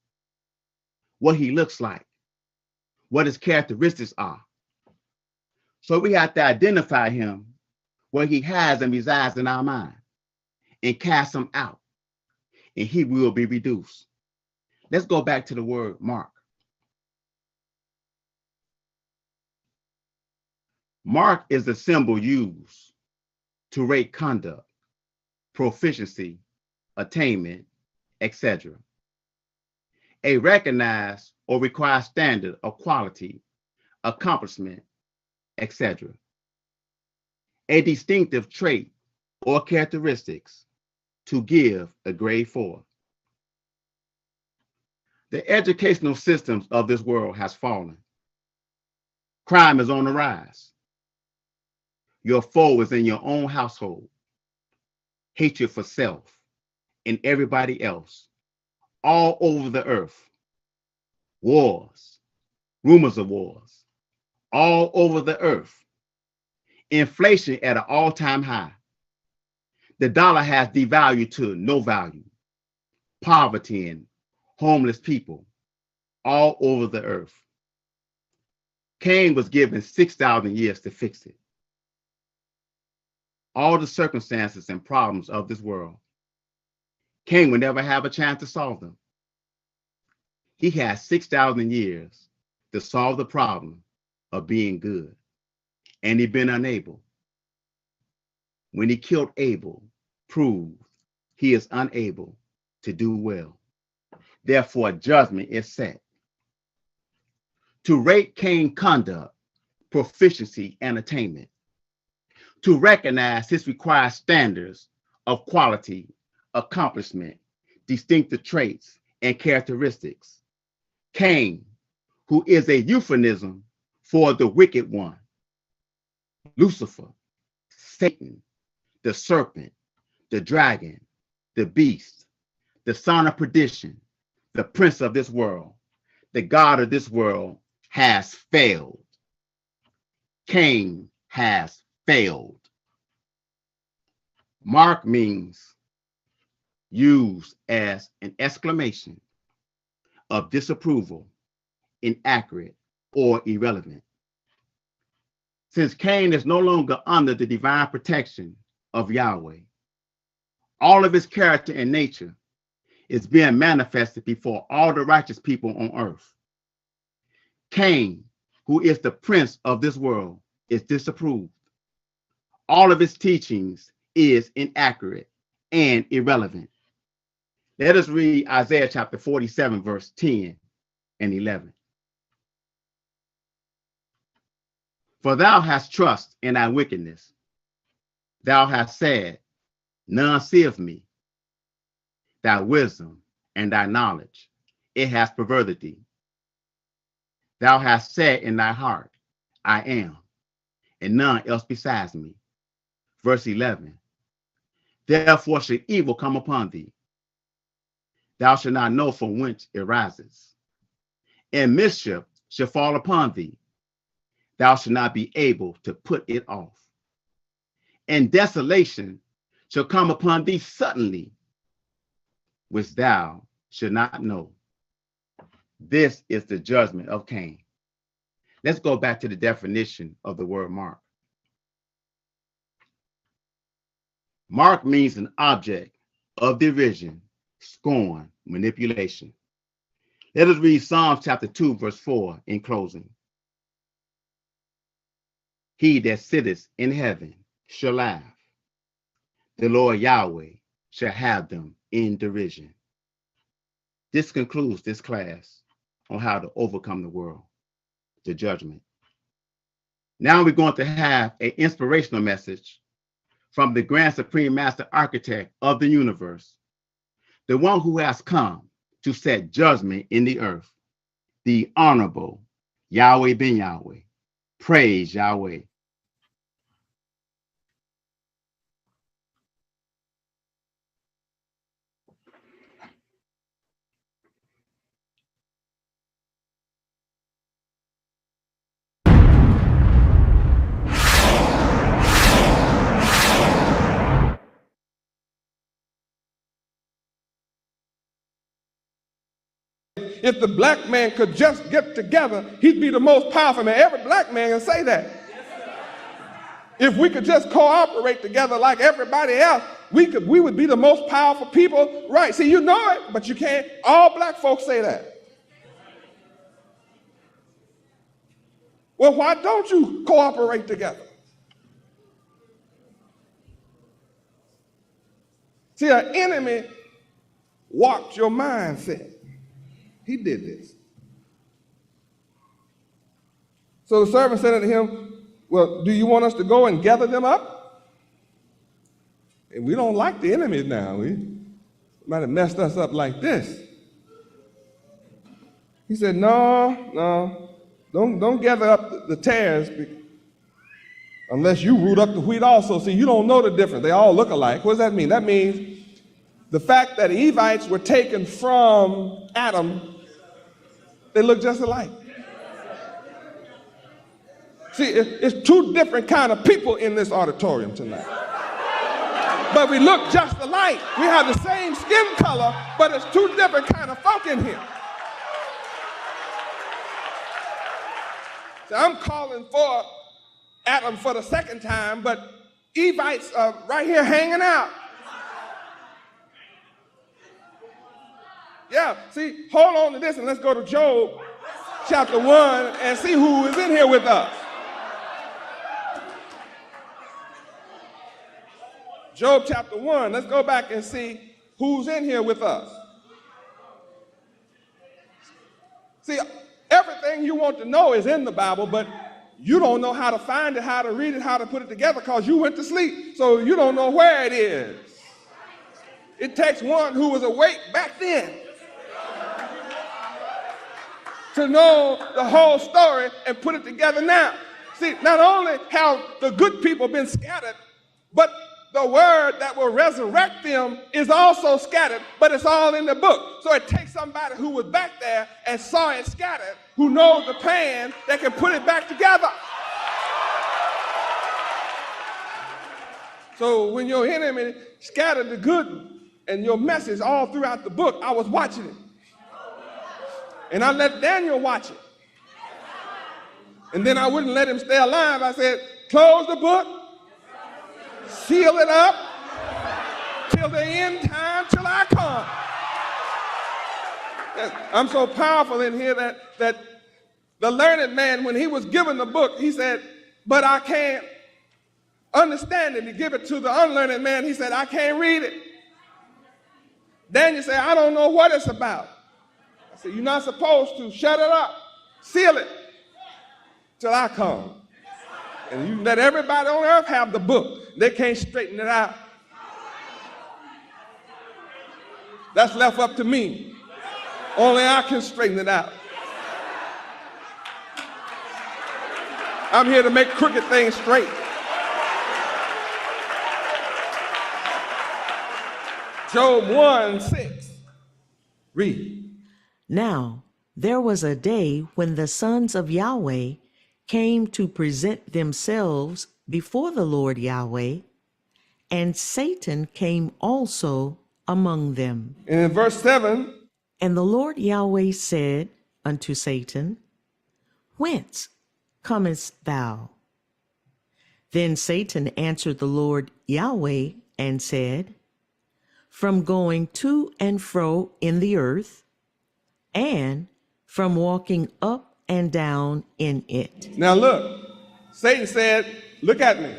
what he looks like, what his characteristics are. So we have to identify him where he has and resides in our mind and cast him out, and he will be reduced. Let's go back to the word mark. Mark is the symbol used to rate conduct, proficiency, attainment, etc. A recognized or required standard of quality accomplishment, etc. A distinctive trait or characteristics to give a grade for. The educational systems of this world has fallen. Crime is on the rise. Your foe is in your own household. Hatred for self and everybody else all over the earth. Wars, rumors of wars, all over the earth. Inflation at an all-time high. The dollar has devalued to no value. Poverty and homeless people all over the earth. Cain was given 6,000 years to fix it. All the circumstances and problems of this world, Cain would never have a chance to solve them. He had 6,000 years to solve the problem of being good, and he'd been unable. When he killed Abel, proved he is unable to do well. Therefore, judgment is set. To rate Cain's conduct, proficiency, and attainment. To recognize his required standards of quality, accomplishment, distinctive traits, and characteristics. Cain, who is a euphemism for the wicked one. Lucifer, Satan, the serpent, the dragon, the beast, the son of perdition, the prince of this world, the god of this world, has failed. Cain has failed. Mark means used as an exclamation of disapproval, inaccurate, or irrelevant. Since Cain is no longer under the divine protection of Yahweh, all of his character and nature is being manifested before all the righteous people on earth. Cain, who is the prince of this world, is disapproved. All of his teachings is inaccurate and irrelevant. Let us read Isaiah chapter 47, verse 10 and 11. For thou hast trust in thy wickedness. Thou hast said, none seeth me. Thy wisdom and thy knowledge, it has perverted thee. Thou hast said in thy heart, I am, and none else besides me. Verse 11. Therefore shall evil come upon thee. Thou shalt not know from whence it rises. And mischief shall fall upon thee. Thou shalt not be able to put it off. And desolation shall come upon thee suddenly, which thou shalt not know. This is the judgment of Cain. Let's go back to the definition of the word mark. Mark means an object of derision, scorn, manipulation. Let us read Psalms chapter 2, verse 4 in closing. He that sitteth in heaven shall laugh. The Lord Yahweh shall have them in derision. This concludes this class on how to overcome the world, the judgment. Now we're going to have an inspirational message from the Grand Supreme Master Architect of the universe, the one who has come to set judgment in the earth, the Honorable Yahweh ben Yahweh. Praise Yahweh. If the black man could just get together, he'd be the most powerful man. Every black man can say that. If we could just cooperate together like everybody else, we would be the most powerful people. Right. See, you know it, but you can't. All black folks say that. Well, why don't you cooperate together? See, an enemy warped your mindset. He did this. So the servant said unto him, well, do you want us to go and gather them up? And we don't like the enemies now. We might have messed us up like this. He said, no, don't gather up the tares unless you root up the wheat also. See, you don't know the difference. They all look alike. What does that mean? That means the fact that Evites were taken from Adam, they look just alike. See, it's two different kind of people in this auditorium tonight. But we look just alike. We have the same skin color, but it's two different kind of folk in here. So I'm calling for Adam for the second time, but Evites are right here hanging out. Yeah, see, hold on to this and let's go to Job chapter 1 and see who is in here with us. Job chapter 1, let's go back and see who's in here with us. See, everything you want to know is in the Bible, but you don't know how to find it, how to read it, how to put it together because you went to sleep, so you don't know where it is. It takes one who was awake back then to know the whole story and put it together now. See, not only have the good people been scattered, but the word that will resurrect them is also scattered, but it's all in the book. So it takes somebody who was back there and saw it scattered, who knows the plan, that can put it back together. So when your enemy scattered the good and your message all throughout the book, I was watching it. And I let Daniel watch it. And then I wouldn't let him stay alive. I said, close the book, seal it up till the end time, till I come. I'm so powerful in here that the learned man, when he was given the book, he said, but I can't understand it. He give it to the unlearned man. He said, I can't read it. Daniel said, I don't know what it's about. I said, you're not supposed to. Shut it up. Seal it till I come. And you let everybody on earth have the book. They can't straighten it out. That's left up to me. Only I can straighten it out. I'm here to make crooked things straight. Job 1:6. Read. Now there was a day when the sons of Yahweh came to present themselves before the Lord Yahweh, and Satan came also among them. And in verse 7, And the Lord Yahweh said unto Satan, Whence comest thou? Then Satan answered the Lord Yahweh and said, From going to and fro in the earth, and from walking up and down in it. Now look, Satan said, look at me.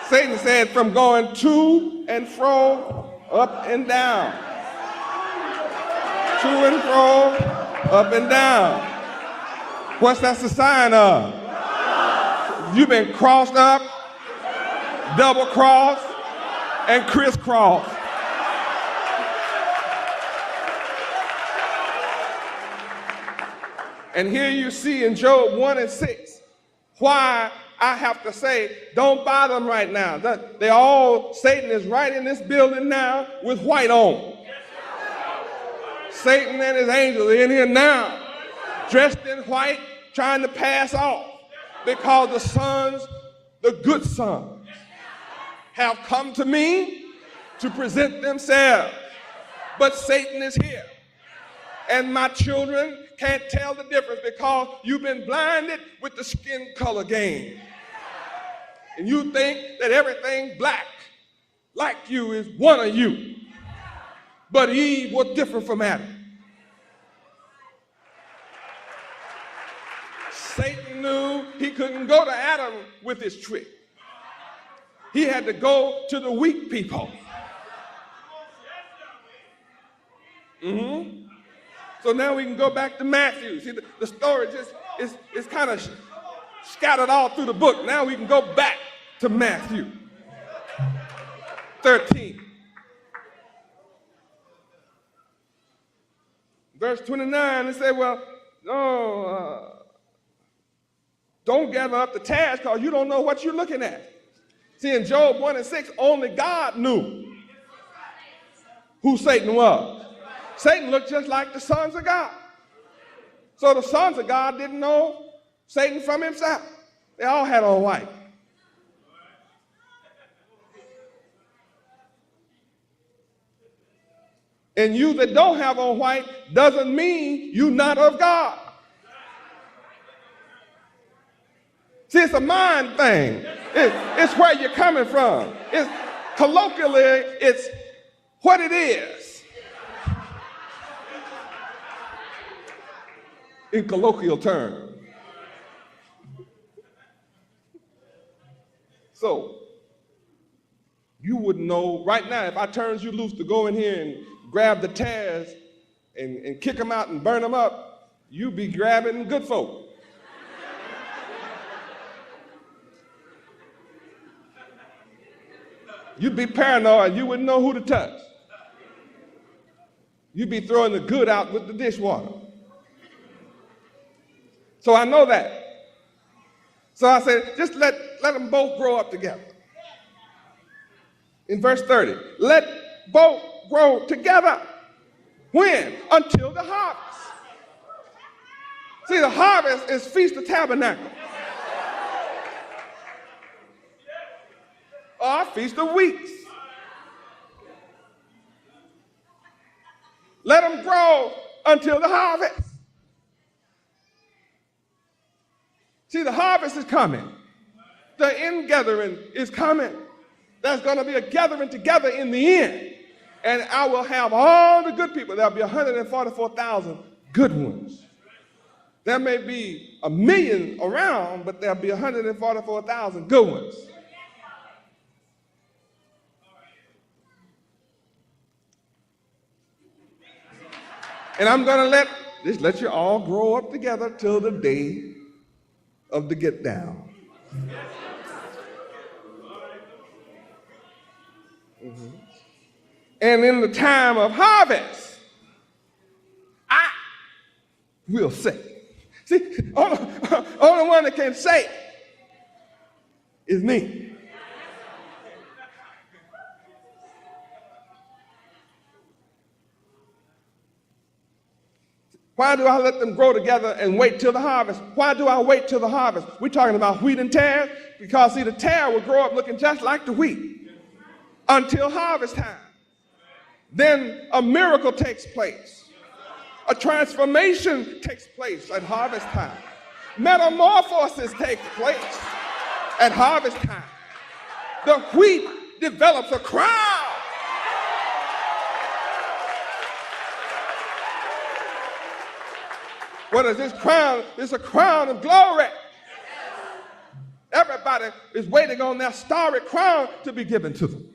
Satan said, from going to and fro, up and down. To and fro, up and down. What's that a sign of? You've been crossed up, double crossed, and crisscrossed. And here you see in Job 1:6 why I have to say, don't buy them right now. Satan is right in this building now with white on. Satan and his angels are in here now, dressed in white, trying to pass off, because the sons, the good sons, have come to me to present themselves. But Satan is here. And my children can't tell the difference because you've been blinded with the skin color game. And you think that everything black like you is one of you. But Eve was different from Adam. Satan knew he couldn't go to Adam with his trick. He had to go to the weak people. So now we can go back to Matthew. See, the story just is kind of scattered all through the book. Now we can go back to Matthew 13. Verse 29, it said, well, no, don't gather up the tares because you don't know what you're looking at. See, in Job 1:6, only God knew who Satan was. Satan looked just like the sons of God. So the sons of God didn't know Satan from himself. They all had on white. And you that don't have on white doesn't mean you're not of God. See, it's a mind thing. It's where you're coming from. It's colloquially, it's what it is. In colloquial terms. So, you wouldn't know right now if I turns you loose to go in here and grab the tares and kick them out and burn them up, you be grabbing good folk. You'd be paranoid, you wouldn't know who to touch. You'd be throwing the good out with the dishwater. So I know that. So I said, just let them both grow up together. In verse 30, let both grow together. When? Until the harvest. See, the harvest is Feast of Tabernacles. Or Feast of Weeks. Let them grow until the harvest. See, the harvest is coming. The ingathering is coming. There's going to be a gathering together in the end. And I will have all the good people. There'll be 144,000 good ones. There may be 1 million around, but there'll be 144,000 good ones. And I'm going to let you all grow up together till the day of the get down. Mm-hmm. And in the time of harvest, I will say. See, only one that can say is me. Why do I let them grow together and wait till the harvest? Why do I wait till the harvest? We're talking about wheat and tares because, see, the tare will grow up looking just like the wheat until harvest time. Then a miracle takes place. A transformation takes place at harvest time. Metamorphosis takes place at harvest time. The wheat develops a crown. What is this crown? It's a crown of glory. Everybody is waiting on that starry crown to be given to them.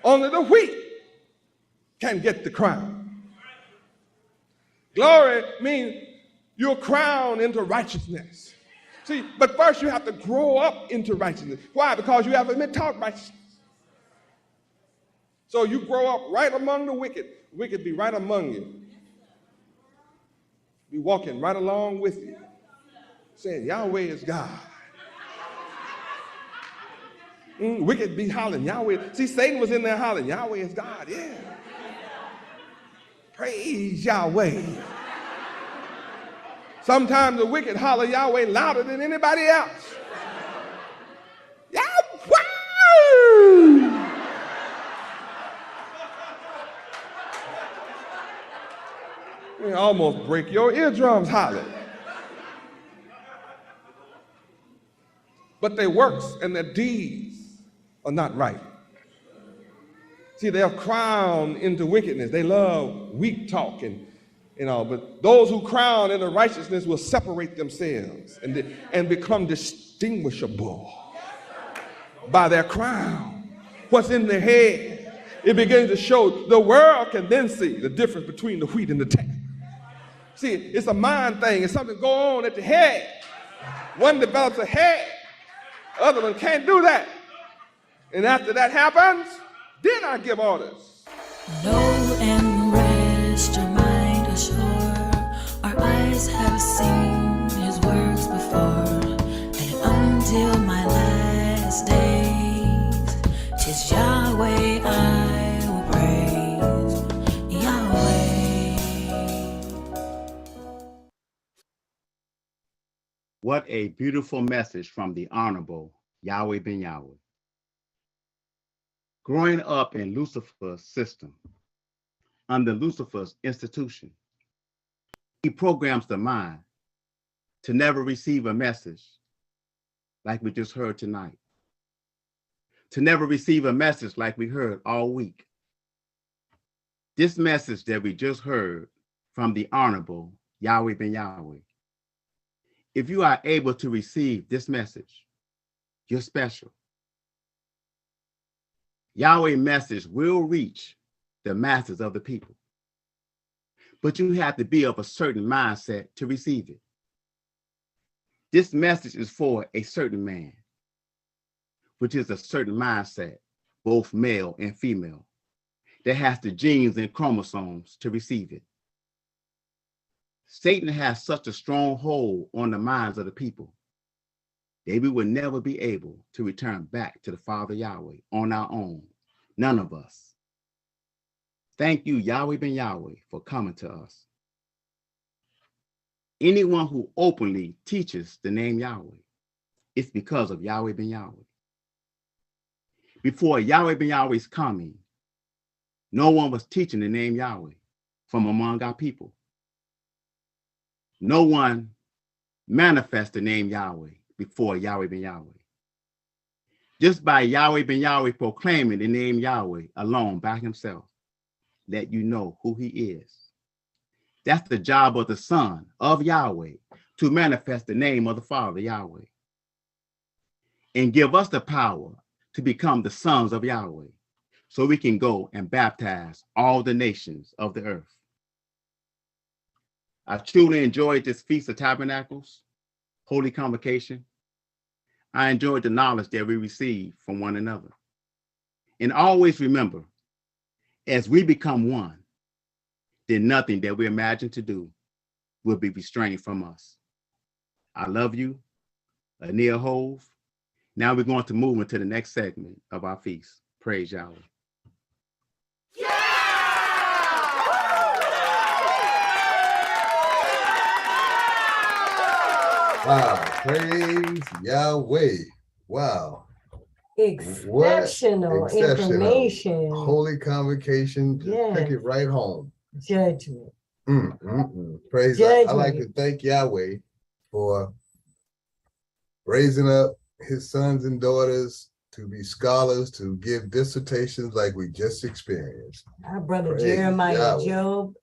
Only the wheat can get the crown. Glory means you're crowned into righteousness. See, but first you have to grow up into righteousness. Why? Because you haven't been taught righteousness. So you grow up right among the wicked. The wicked be right among you. Be walking right along with you, saying, Yahweh is God. Wicked be hollering, Yahweh. See, Satan was in there hollering, Yahweh is God, yeah. Praise Yahweh. Sometimes the wicked holler Yahweh louder than anybody else. Yahweh! You almost break your eardrums hollering. But their works and their deeds are not right. See, they're crowned into wickedness. They love weak talk and but those who crown into righteousness will separate themselves and become distinguishable by their crown. What's in their head, it begins to show. The world can then see the difference between the wheat and the tare. See, it's a mind thing. It's something going on at the head. One develops a head, the other one can't do that. And after that happens, then I give orders. Know and rest your mind assured. Our eyes have seen his works before. And until my last days, 'tis Yahweh I will praise. Yahweh. What a beautiful message from the Honorable Yahweh ben Yahweh. Growing up in Lucifer's system, under Lucifer's institution, he programs the mind to never receive a message like we just heard tonight, to never receive a message like we heard all week. This message that we just heard from the Honorable Yahweh ben Yahweh, if you are able to receive this message, you're special. Yahweh's message will reach the masses of the people, but you have to be of a certain mindset to receive it. This message is for a certain man, which is a certain mindset, both male and female, that has the genes and chromosomes to receive it. Satan has such a strong hold on the minds of the people that we will never be able to return back to the Father Yahweh on our own. None of us. Thank you, Yahweh ben Yahweh, for coming to us. Anyone who openly teaches the name Yahweh, it's because of Yahweh ben Yahweh. Before Yahweh ben Yahweh's coming, no one was teaching the name Yahweh from among our people. No one manifested the name Yahweh before Yahweh ben Yahweh. Just by Yahweh ben Yahweh proclaiming the name Yahweh alone by himself, let you know who he is. That's the job of the Son of Yahweh, to manifest the name of the Father Yahweh and give us the power to become the sons of Yahweh, so we can go and baptize all the nations of the earth. I truly enjoyed this Feast of Tabernacles, Holy Convocation. I enjoyed the knowledge that we received from one another. And always remember, as we become one, then nothing that we imagine to do will be restrained from us. I love you, Anil Hove. Now we're going to move into the next segment of our feast. Praise Yahweh. Wow, praise Yahweh. Wow. Exceptional information. Holy Convocation, just Yes. take it right home. Judgment. Praise Judgment. I like to thank Yahweh for raising up his sons and daughters to be scholars, to give dissertations like we just experienced. Our brother Praise Jeremiah Yahweh. Job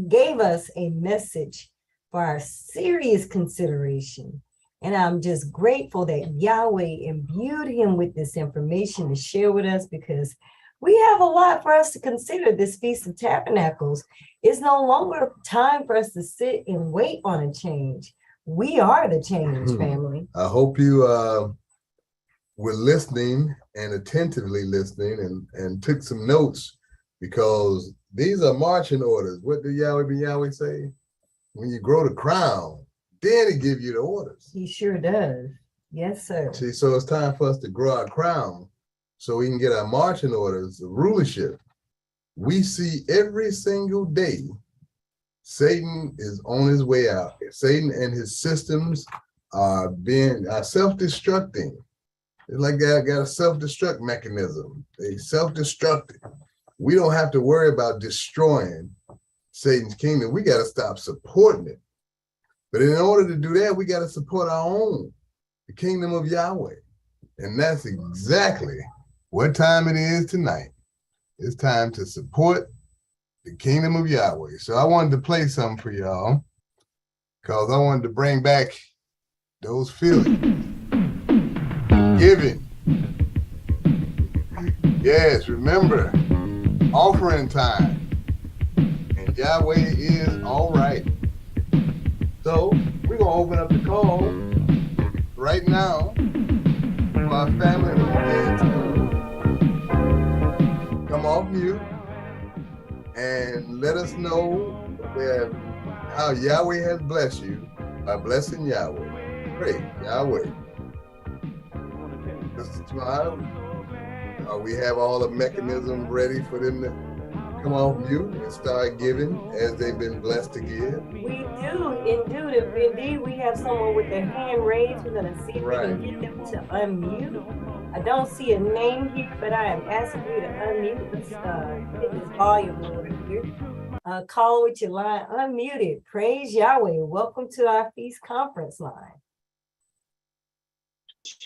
gave us a message for our serious consideration. And I'm just grateful that Yahweh imbued him with this information to share with us, because we have a lot for us to consider this Feast of Tabernacles. It's no longer time for us to sit and wait on a change. We are the change, family. I hope you were listening and attentively listening and took some notes, because these are marching orders. What did Yahweh ben Yahweh say? When you grow the crown, then he give you the orders. He sure does. Yes, sir. See, so it's time for us to grow our crown so we can get our marching orders of rulership. We see every single day Satan is on his way out. Satan and his systems are self-destructing. It's like they got a self-destruct mechanism. They self-destructed. We don't have to worry about destroying Satan's kingdom. We got to stop supporting it. But in order to do that, we got to support our own, the kingdom of Yahweh. And that's exactly what time it is tonight. It's time to support the kingdom of Yahweh. So I wanted to play something for y'all, because I wanted to bring back those feelings. Giving. Yes, remember, offering time. And Yahweh is all right. So we're going to open up the call right now for our family to begin to come off mute and let us know how Yahweh has blessed you by blessing Yahweh. Praise Yahweh. Sister Smile, we have all the mechanisms ready for them to come off mute and start giving as they've been blessed to give. We do, indeed, we have someone with their hand raised. We're going to see if we can get them to unmute. I don't see a name here, but I am asking you to unmute. Let's get this volume over here. Call with your line unmuted. Praise Yahweh. Welcome to our feast conference line.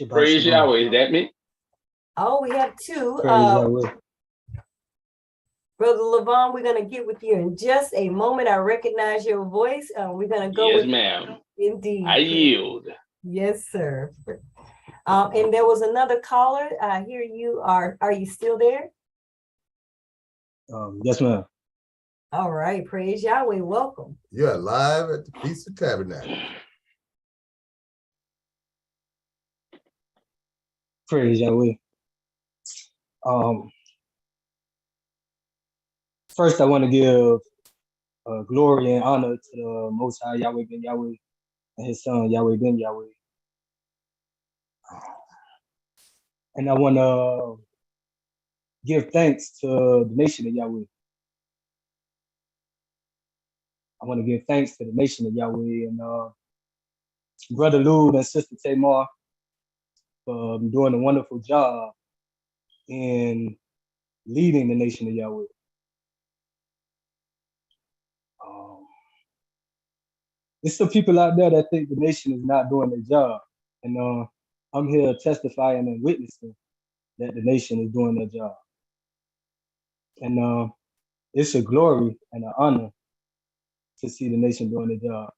Praise Yahweh. Is that me? Oh, we have two. Praise Brother Levon, we're going to get with you in just a moment. I recognize your voice. We're going to go Yes, with ma'am. Indeed. I yield. Yes, sir. And there was another caller. I hear you. Are you still there? Yes, ma'am. All right. Praise Yahweh. Welcome. You're live at the Feast of Tabernacles. Praise Yahweh. First, I want to give glory and honor to the Most High Yahweh ben Yahweh and His Son Yahweh ben Yahweh. And I want to give thanks to the nation of Yahweh. I want to give thanks to the nation of Yahweh and Brother Lou and Sister Tamar for doing a wonderful job in leading the nation of Yahweh. There's some people out there that think the nation is not doing their job. And I'm here testifying and witnessing that the nation is doing their job. And it's a glory and an honor to see the nation doing their job.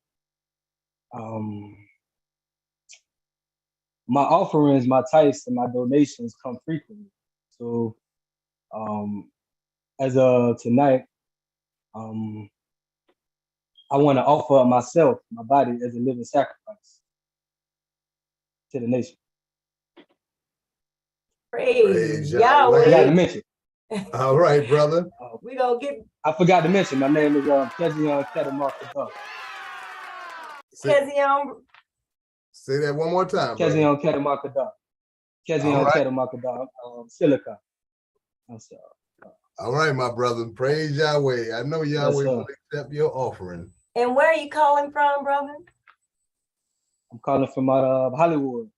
My offerings, my tithes, and my donations come frequently. So as of tonight, I want to offer myself, my body, as a living sacrifice to the nation. Praise Yahweh. I Yahweh. forgot to mention. All right, brother. We gonna get. I forgot to mention. My name is Kezion Kedamarkadar. Kezion. Say that one more time. Kezion Kedamarkadar. Kezion Kedamarkadar. Silica. I'm sorry. All right, my brother. Praise Yahweh. I know Yahweh will accept your offering. And where are you calling from, brother? I'm calling from Hollywood,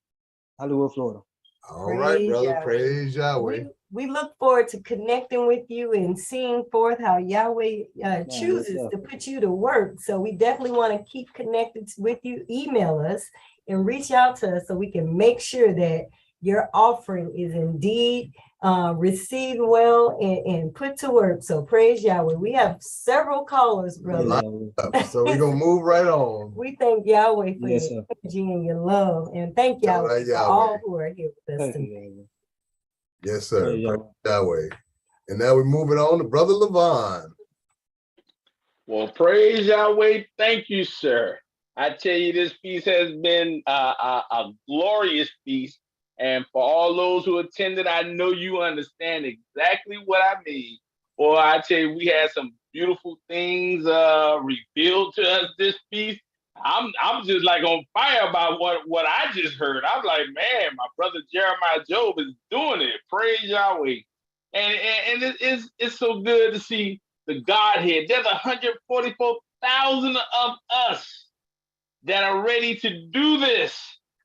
Florida. All right, brother. Yahweh. Praise Yahweh. We look forward to connecting with you and seeing forth how Yahweh chooses to put you to work. So we definitely want to keep connected with you. Email us and reach out to us so we can make sure that your offering is indeed received well and put to work. So praise Yahweh. We have several callers, brother. So we're going to move right on. We thank Yahweh for your energy and your love. And thank Yahweh for all who are here with us tonight. Yes, sir. Praise Yahweh. And now we're moving on to Brother Levon. Well, praise Yahweh. Thank you, sir. I tell you, this feast has been a glorious feast. And for all those who attended, I know you understand exactly what I mean. Or I tell you, we had some beautiful things revealed to us this feast. I'm just like on fire about what I just heard. I'm like, man, my brother Jeremiah Job is doing it. Praise Yahweh. And it's so good to see the Godhead. There's 144,000 of us that are ready to do this.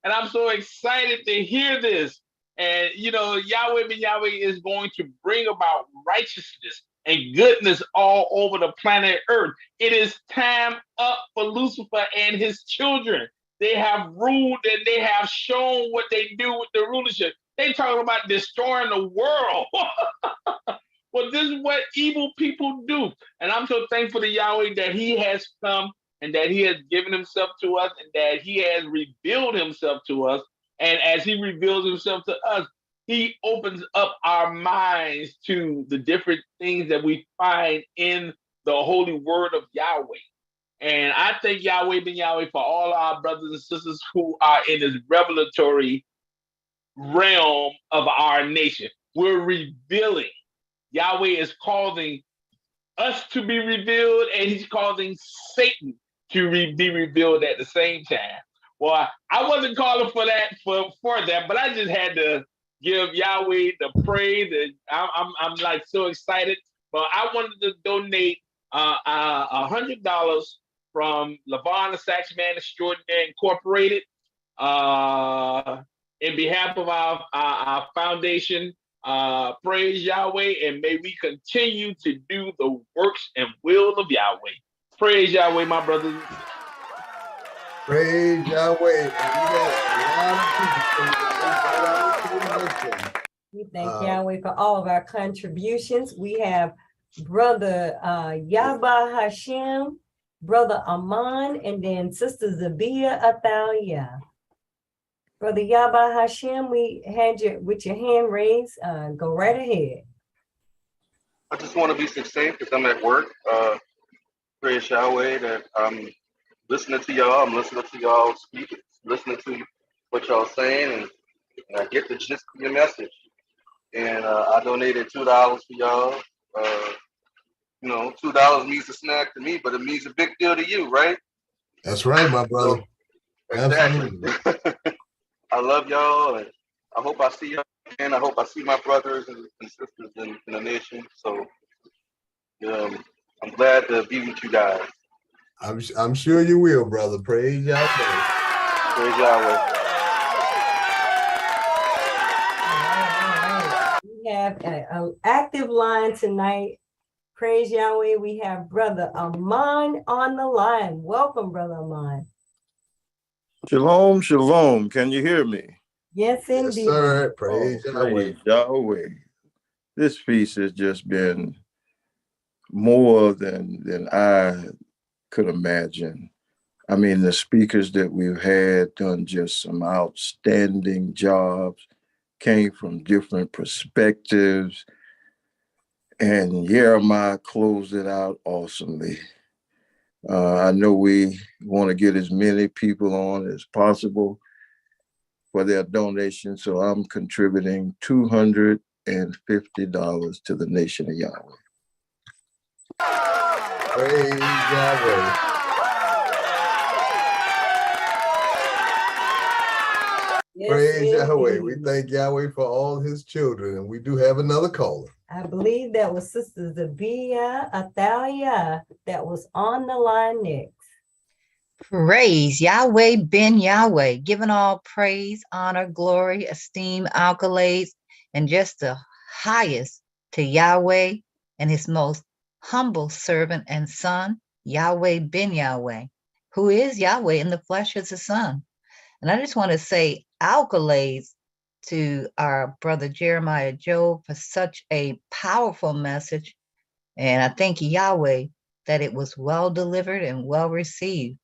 And I'm so excited to hear this. And, you know, Yahweh ben Yahweh is going to bring about righteousness and goodness all over the planet Earth. It is time up for Lucifer and his children. They have ruled and they have shown what they do with the rulership. They talking about destroying the world. Well, this is what evil people do. And I'm so thankful to Yahweh that he has come and that he has given himself to us and that he has revealed himself to us. And as he reveals himself to us, he opens up our minds to the different things that we find in the holy word of Yahweh. And I thank Yahweh ben Yahweh for all our brothers and sisters who are in this revelatory realm of our nation. We're revealing. Yahweh is causing us to be revealed, and he's causing Satan to be revealed at the same time. Well, I wasn't calling for that for that, but I just had to give Yahweh the praise, and I'm like so excited. But I wanted to donate $100 from Lavon the Saxman Extraordinaire Incorporated in behalf of our foundation. Praise Yahweh, and may we continue to do the works and will of Yahweh. Praise Yahweh, my brothers. Praise Yahweh. And we got a lot of people. We thank Yahweh for all of our contributions. We have Brother Yahweh Hashem, Brother Aman, and then Sister Zabia Athalia. Brother Yahweh Hashem, we had you with your hand raised. Go right ahead. I just want to be succinct because I'm at work. Praise Yahweh that I'm listening to y'all. I'm listening to y'all speak, listening to what y'all saying, and I get the gist of your message. And I donated $2 for y'all. $2 means a snack to me, but it means a big deal to you, right? That's right, my brother. So, exactly. I love y'all, and I hope I see y'all again. I hope I see my brothers and sisters in the nation. So I'm glad to be with you guys. I'm sure you will, brother. Praise Yahweh. Praise Yahweh. We have an active line tonight. Praise Yahweh. We have Brother Aman on the line. Welcome, Brother Aman. Shalom, shalom. Can you hear me? Yes, indeed. Yes, sir. Praise Yahweh. Praise Yahweh. This feast has just been more than I could imagine. I mean, the speakers that we've had done just some outstanding jobs, came from different perspectives, and Jeremiah closed it out awesomely. I know we want to get as many people on as possible for their donation, so I'm contributing $250 to the nation of Yahweh. Praise Yahweh. Yes, Praise Yahweh. indeed. We thank Yahweh for all his children, and we do have another caller. I believe that was Sister Zabia Athalia that was on the line next. Praise Yahweh ben Yahweh, giving all praise, honor, glory, esteem, accolades, and just the highest to Yahweh and his most humble servant and son, Yahweh ben Yahweh, who is Yahweh in the flesh as a son. And I just want to say accolades to our brother Jeremiah Job for such a powerful message. And I thank Yahweh that it was well delivered and well received.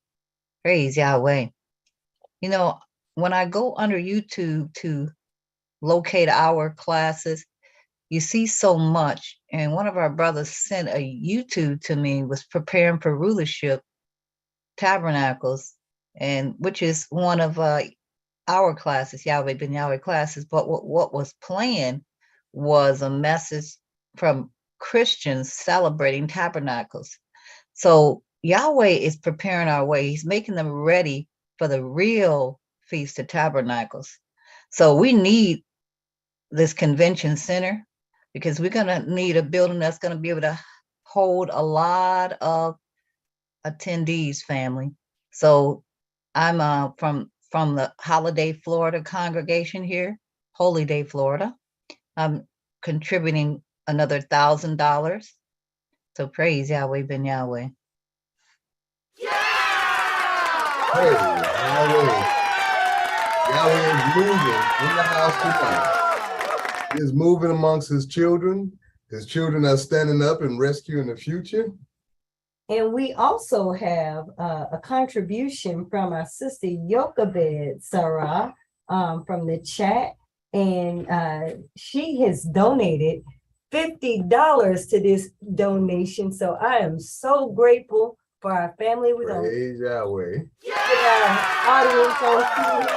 Praise Yahweh. You know, when I go under YouTube to locate our classes, you see so much. And one of our brothers sent a YouTube to me, was preparing for rulership tabernacles, and which is one of our classes, Yahweh ben Yahweh classes. But what was playing was a message from Christians celebrating tabernacles. So Yahweh is preparing our way. He's making them ready for the real Feast of Tabernacles. So we need this convention center because we're going to need a building that's going to be able to hold a lot of attendees, family. So I'm from the Holiday, Florida congregation here, Holy Day, Florida. I'm contributing another $1,000. So praise Yahweh ben Yahweh. Hey, Yahweh. Yahweh is moving in the house tonight. He is moving amongst his children. His children are standing up and rescuing the future. And we also have a contribution from our sister Yokabed Sarah from the chat. And she has donated $50 to this donation. So I am so grateful for our family. We're going to Praise Yahweh. get our audience on TV.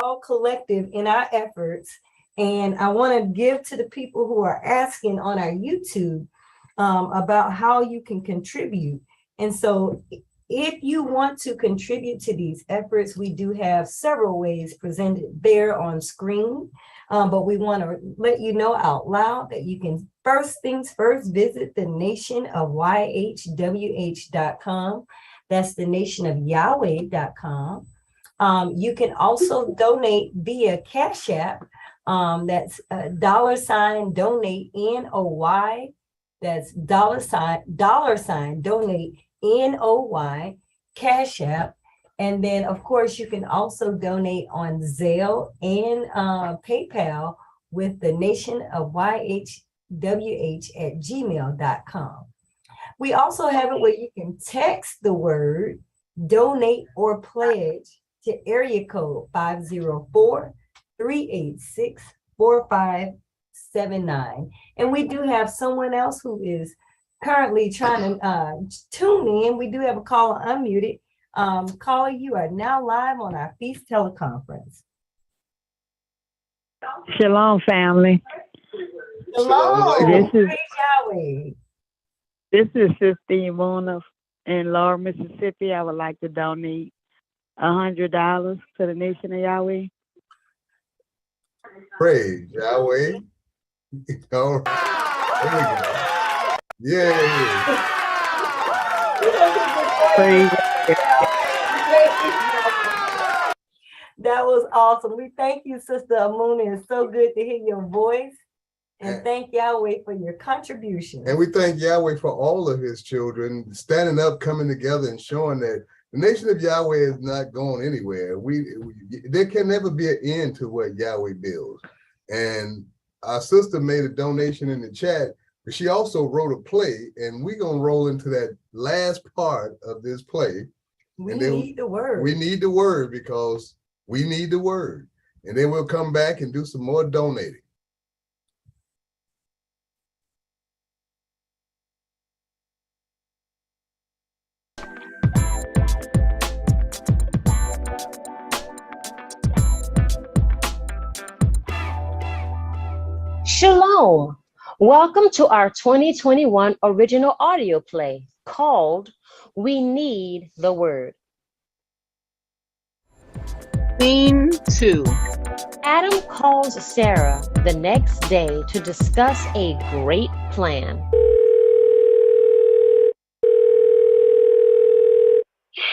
All collective in our efforts. And I want to give to the people who are asking on our YouTube about how you can contribute. And so if you want to contribute to these efforts, we do have several ways presented there on screen. But we want to let you know out loud that you can first things first visit the nation of YHWH.com. That's the nation of Yahweh.com. You can also donate via Cash App. That's $ donate NOY. That's $ donate NOY, Cash App. And then, of course, you can also donate on Zelle and PayPal with the nation of YHWH@gmail.com. We also have it where you can text the word donate or pledge to area code 504-386-4579. And we do have someone else who is currently trying to tune in. We do have a caller unmuted. Caller, you are now live on our Feast teleconference. Shalom, family. Shalom. This is Yahweh. This is Sister Imuna in Laurel, Mississippi. I would like to donate $100 to the nation of Yahweh. Praise Yahweh. All right. There we go. Yeah. Praise. That was awesome. We thank you, Sister Amuna. It's so good to hear your voice. And thank Yahweh for your contribution. And we thank Yahweh for all of his children standing up, coming together, and showing that the nation of Yahweh is not going anywhere. There can never be an end to what Yahweh builds. And our sister made a donation in the chat, but she also wrote a play, and we're going to roll into that last part of this play. We need the word. We need the word because we need the word. And then we'll come back and do some more donating. Shalom. Welcome to our 2021 original audio play called We Need the Word. Scene 2. Adam calls Sarah the next day to discuss a great plan.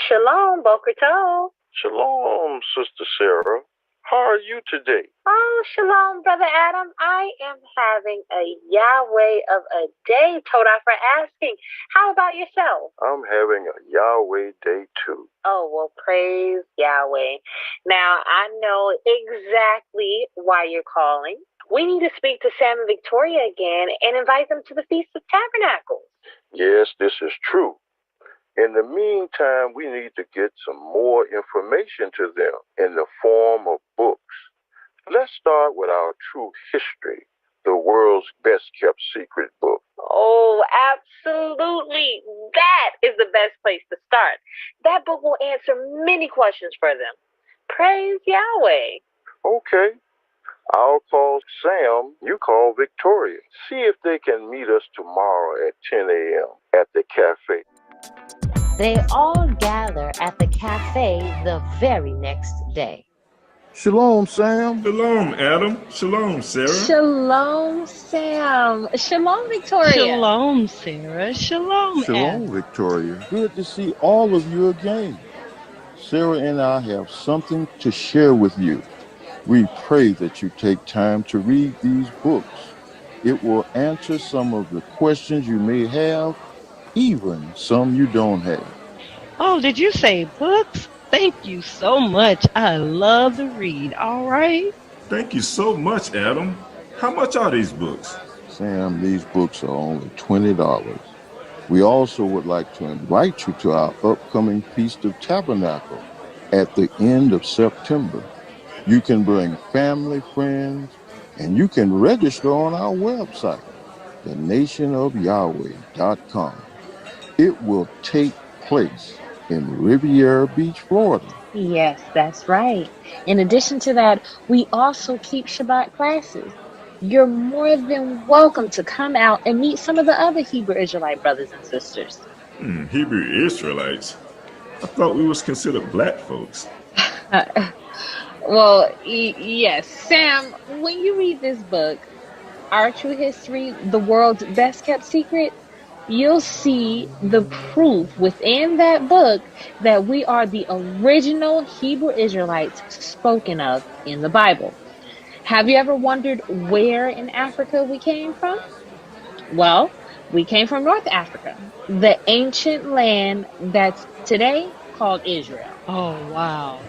Shalom, Boker Tov. Shalom, Sister Sarah. How are you today? Oh, shalom, Brother Adam. I am having a Yahweh of a day. Toda for asking. How about yourself? I'm having a Yahweh day too. Oh, well, praise Yahweh. Now, I know exactly why you're calling. We need to speak to Sam and Victoria again and invite them to the Feast of Tabernacles. Yes, this is true. In the meantime, we need to get some more information to them in the form of books. Let's start with our true history, the world's best kept secret book. Oh, absolutely. That is the best place to start. That book will answer many questions for them. Praise Yahweh. Okay. I'll call Sam, you call Victoria. See if they can meet us tomorrow at 10 a.m. at the cafe. They all gather at the cafe the very next day. Shalom, Sam. Shalom, Adam. Shalom, Sarah. Shalom, Sam. Shalom, Victoria. Shalom, Sarah. Shalom, Shalom, Victoria. Good to see all of you again. Sarah and I have something to share with you. We pray that you take time to read these books. It will answer some of the questions you may have, even some you don't have. Oh, did you say books? Thank you so much. I love to read. All right. Thank you so much, Adam. How much are these books? Sam, these books are only $20. We also would like to invite you to our upcoming Feast of Tabernacle at the end of September. You can bring family, friends, and you can register on our website, thenationofyahweh.com. It will take place in Riviera Beach, Florida. Yes, that's right. In addition to that, we also keep Shabbat classes. You're more than welcome to come out and meet some of the other Hebrew Israelite brothers and sisters. Hebrew Israelites? I thought we was considered black folks. Well, yes, Sam, when you read this book, Our True History, The World's Best Kept Secret, you'll see the proof within that book that we are the original Hebrew Israelites spoken of in the Bible. Have you ever wondered where in Africa we came from? Well, we came from North Africa, the ancient land that's today called Israel. Oh, wow.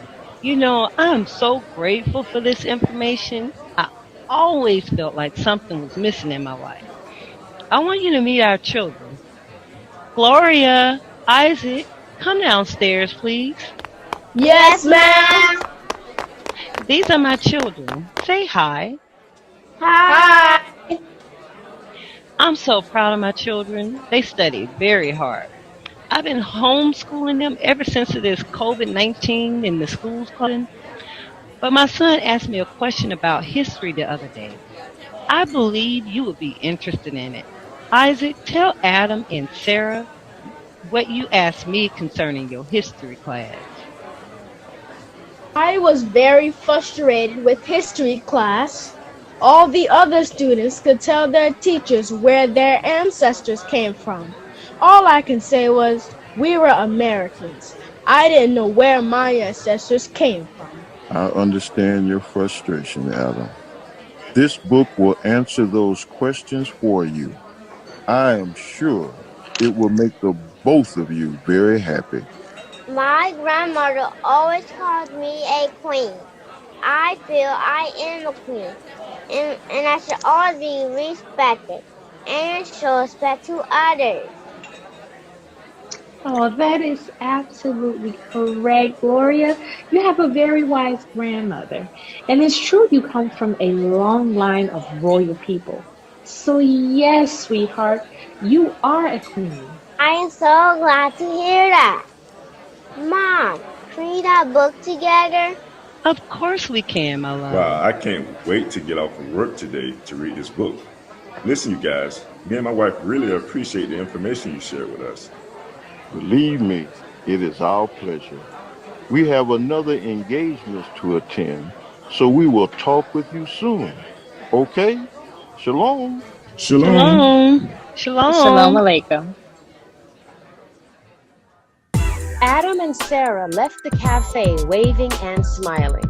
You know, I'm so grateful for this information. I always felt like something was missing in my life. I want you to meet our children. Gloria, Isaac, come downstairs, please. Yes, ma'am. These are my children. Say hi. Hi. I'm so proud of my children. They studied very hard. I've been homeschooling them ever since this COVID-19 and the schools closing. But my son asked me a question about history the other day. I believe you would be interested in it. Isaac, tell Adam and Sarah what you asked me concerning your history class. I was very frustrated with history class. All the other students could tell their teachers where their ancestors came from. All I can say was, we were Americans. I didn't know where my ancestors came from. I understand your frustration, Adam. This book will answer those questions for you. I am sure it will make the both of you very happy. My grandmother always called me a queen. I feel I am a queen, and I should always be respected and show respect to others. Oh, that is absolutely correct, Gloria. You have a very wise grandmother. And it's true you come from a long line of royal people. So, yes, sweetheart, you are a queen. I am so glad to hear that. Mom, can we read that book together? Of course we can, my love. Wow, I can't wait to get off of work today to read this book. Listen, you guys, me and my wife really appreciate the information you shared with us. Believe me, it is our pleasure. We have another engagement to attend, so we will talk with you soon. Okay? Shalom. Shalom. Shalom. Shalom Aleichem. Adam and Sarah left the cafe waving and smiling.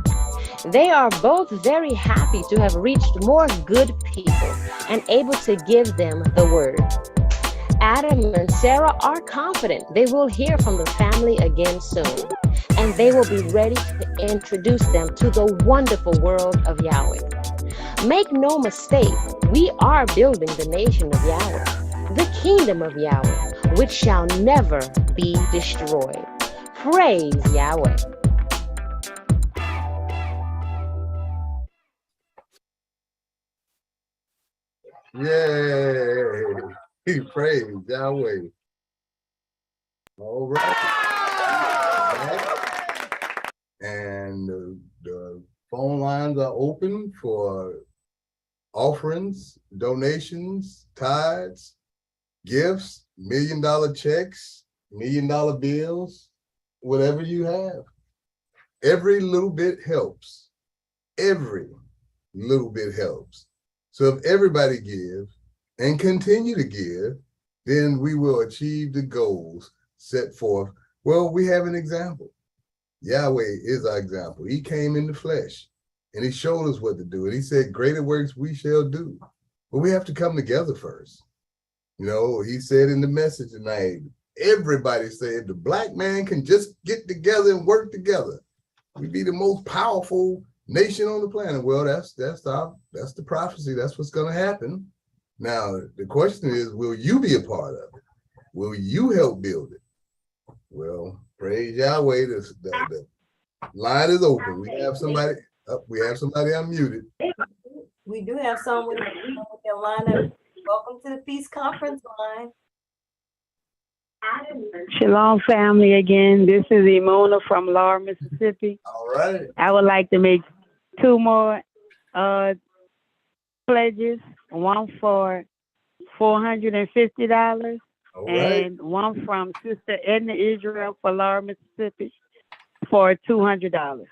They are both very happy to have reached more good people and able to give them the word. Adam and Sarah are confident they will hear from the family again soon, and they will be ready to introduce them to the wonderful world of Yahweh. Make no mistake, we are building the nation of Yahweh, the kingdom of Yahweh, which shall never be destroyed. Praise Yahweh. Yay! Praise Yahweh. All right. And the phone lines are open for offerings, donations, tithes, gifts, $1 million checks, $1 million bills, whatever you have. Every little bit helps. Every little bit helps. So if everybody give and continue to give, then we will achieve the goals set forth. Well, we have an example. Yahweh is our example. He came in the flesh and he showed us what to do. And he said, greater works we shall do. But we have to come together first. You know, he said in the message tonight, everybody said the black man can just get together and work together. We'd be the most powerful nation on the planet. Well, that's the prophecy. That's what's going to happen. Now, the question is, will you be a part of it? Will you help build it? Well, praise Yahweh. The line is open. We have somebody. Oh, we have somebody unmuted. We do have someone with their line up. Welcome to the Peace Conference line. Shalom, family. Again, this is Imona from Laura, Mississippi. All right. I would like to make two more pledges. One for $450, All right. and one from Sister Edna Israel for Laura, Mississippi, for $200.